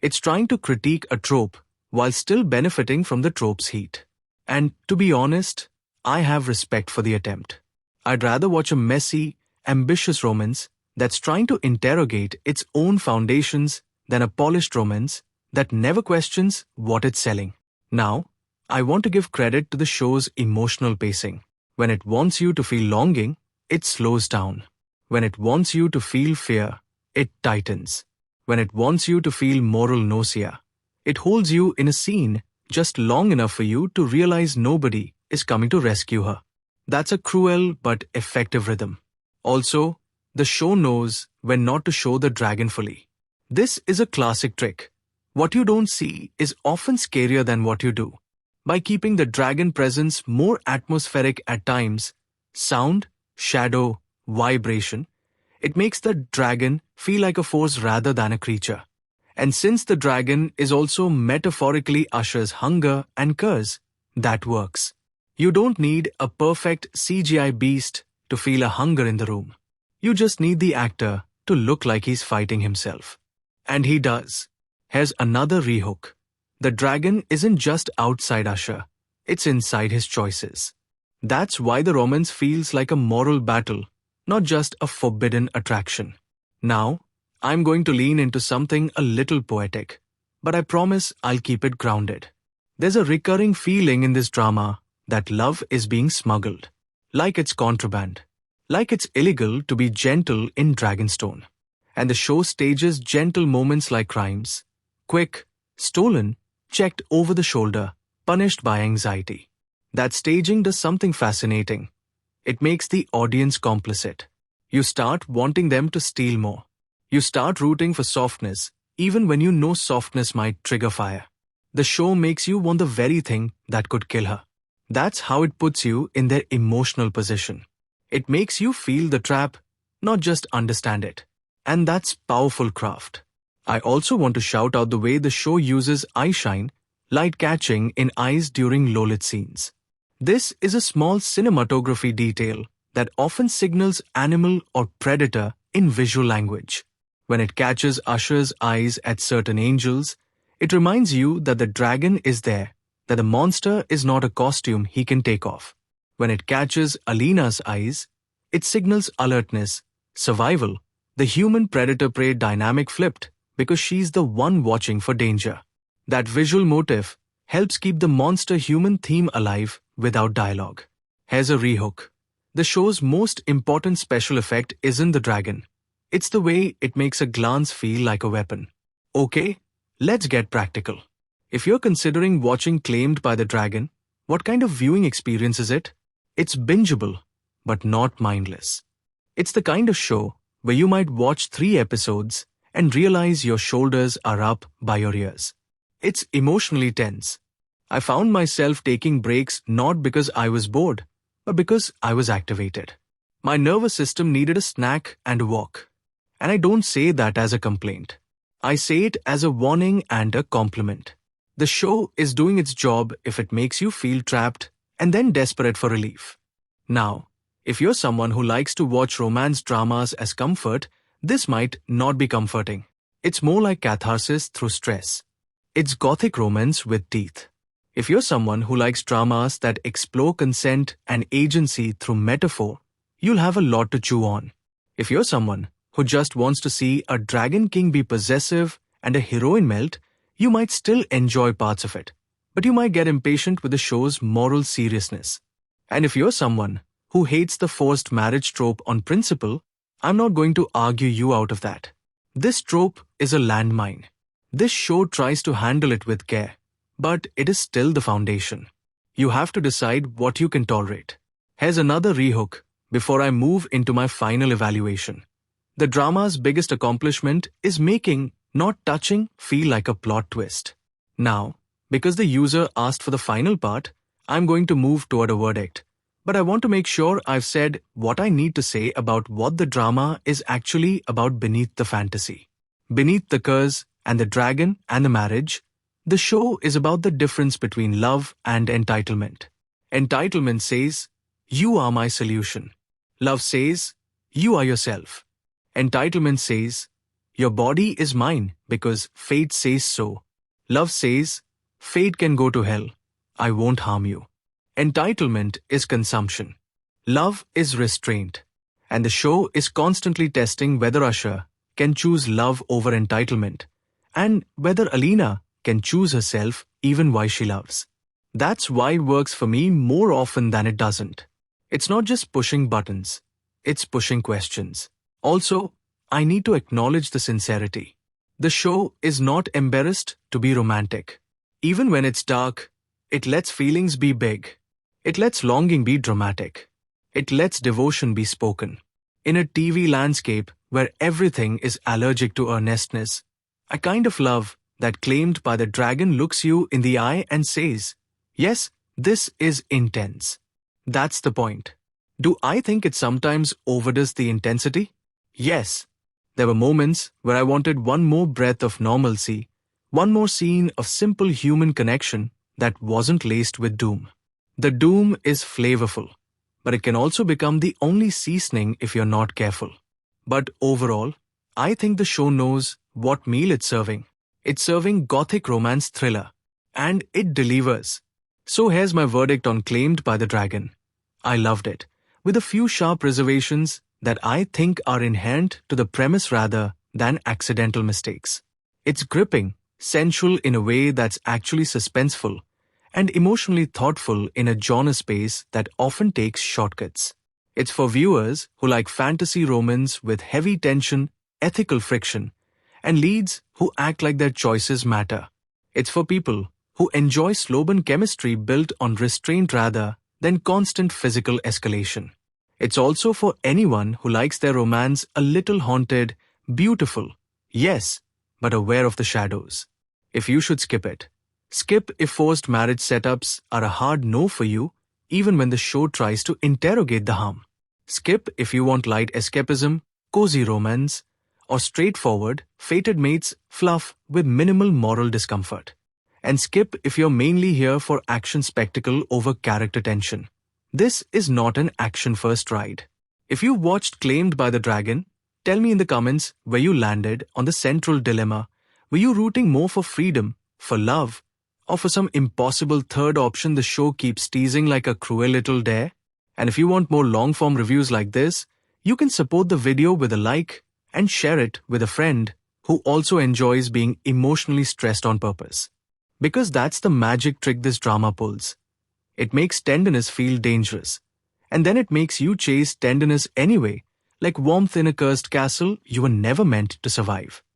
It's trying to critique a trope while still benefiting from the trope's heat. And to be honest, I have respect for the attempt. I'd rather watch a messy, ambitious romance that's trying to interrogate its own foundations than a polished romance that never questions what it's selling. Now, I want to give credit to the show's emotional pacing. When it wants you to feel longing, it slows down. When it wants you to feel fear, it tightens. When it wants you to feel moral nausea, it holds you in a scene just long enough for you to realize nobody is coming to rescue her. That's a cruel but effective rhythm. Also, the show knows when not to show the dragon fully. This is a classic trick. What you don't see is often scarier than what you do. By keeping the dragon presence more atmospheric at times, sound, shadow, vibration, it makes the dragon feel like a force rather than a creature. And since the dragon is also metaphorically ushers hunger and curse, that works. You don't need a perfect CGI beast to feel a hunger in the room. You just need the actor to look like he's fighting himself. And he does. Here's another rehook. The dragon isn't just outside Usher, it's inside his choices. That's why the romance feels like a moral battle, not just a forbidden attraction. Now, I'm going to lean into something a little poetic, but I promise I'll keep it grounded. There's a recurring feeling in this drama that love is being smuggled, like it's contraband. Like it's illegal to be gentle in Dragonstone. And the show stages gentle moments like crimes. Quick, stolen, checked over the shoulder, punished by anxiety. That staging does something fascinating. It makes the audience complicit. You start wanting them to steal more. You start rooting for softness, even when you know softness might trigger fire. The show makes you want the very thing that could kill her. That's how it puts you in their emotional position. It makes you feel the trap, not just understand it. And that's powerful craft. I also want to shout out the way the show uses eye shine, light catching in eyes during low-lit scenes. This is a small cinematography detail that often signals animal or predator in visual language. When it catches Usher's eyes at certain angels, it reminds you that the dragon is there, that the monster is not a costume he can take off. When it catches Alina's eyes, it signals alertness, survival, the human-predator-prey dynamic flipped because she's the one watching for danger. That visual motif helps keep the monster-human theme alive without dialogue. Here's a rehook. The show's most important special effect isn't the dragon. It's the way it makes a glance feel like a weapon. Okay, let's get practical. If you're considering watching Claimed by the Dragon, what kind of viewing experience is it? It's bingeable, but not mindless. It's the kind of show where you might watch 3 episodes and realize your shoulders are up by your ears. It's emotionally tense. I found myself taking breaks not because I was bored, but because I was activated. My nervous system needed a snack and a walk. And I don't say that as a complaint. I say it as a warning and a compliment. The show is doing its job if it makes you feel trapped and then desperate for relief. Now, if you're someone who likes to watch romance dramas as comfort, this might not be comforting. It's more like catharsis through stress. It's gothic romance with teeth. If you're someone who likes dramas that explore consent and agency through metaphor, you'll have a lot to chew on. If you're someone who just wants to see a dragon king be possessive and a heroine melt, you might still enjoy parts of it, but you might get impatient with the show's moral seriousness. And if you're someone who hates the forced marriage trope on principle, I'm not going to argue you out of that. This trope is a landmine. This show tries to handle it with care, but it is still the foundation. You have to decide what you can tolerate. Here's another rehook before I move into my final evaluation. The drama's biggest accomplishment is making not touching feel like a plot twist. Now, because the user asked for the final part, I'm going to move toward a verdict. But I want to make sure I've said what I need to say about what the drama is actually about beneath the fantasy. Beneath the curse and the dragon and the marriage, the show is about the difference between love and entitlement. Entitlement says, "You are my solution." Love says, "You are yourself." Entitlement says, "Your body is mine because fate says so." Love says, "Fate can go to hell. I won't harm you." Entitlement is consumption. Love is restraint. And the show is constantly testing whether Usher can choose love over entitlement, and whether Alina can choose herself even while she loves. That's why it works for me more often than it doesn't. It's not just pushing buttons, it's pushing questions. Also, I need to acknowledge the sincerity. The show is not embarrassed to be romantic. Even when it's dark, it lets feelings be big. It lets longing be dramatic. It lets devotion be spoken. In a TV landscape where everything is allergic to earnestness, a kind of love that claimed by the dragon looks you in the eye and says, "Yes, this is intense." That's the point. Do I think it sometimes overdoes the intensity? Yes. There were moments where I wanted one more breath of normalcy, one more scene of simple human connection that wasn't laced with doom. The doom is flavorful, but it can also become the only seasoning if you're not careful. But overall, I think the show knows what meal it's serving. It's serving gothic romance thriller, and it delivers. So here's my verdict on Claimed by the Dragon. I loved it, with a few sharp reservations that I think are inherent to the premise rather than accidental mistakes. It's gripping, sensual in a way that's actually suspenseful, and emotionally thoughtful in a genre space that often takes shortcuts. It's for viewers who like fantasy romance with heavy tension, ethical friction, and leads who act like their choices matter. It's for people who enjoy slow-burn chemistry built on restraint rather than constant physical escalation. It's also for anyone who likes their romance a little haunted, beautiful, yes, but aware of the shadows. If you should skip it, skip if forced marriage setups are a hard no for you, even when the show tries to interrogate the harm. Skip if you want light escapism, cozy romance, or straightforward, fated mates fluff with minimal moral discomfort. And skip if you're mainly here for action spectacle over character tension. This is not an action-first ride. If you watched Claimed by the Dragon, tell me in the comments where you landed on the central dilemma. Were you rooting more for freedom, for love, or for some impossible third option the show keeps teasing like a cruel little dare? And if you want more long-form reviews like this, you can support the video with a like and share it with a friend who also enjoys being emotionally stressed on purpose. Because that's the magic trick this drama pulls. It makes tenderness feel dangerous, and then it makes you chase tenderness anyway, like warmth in a cursed castle you were never meant to survive.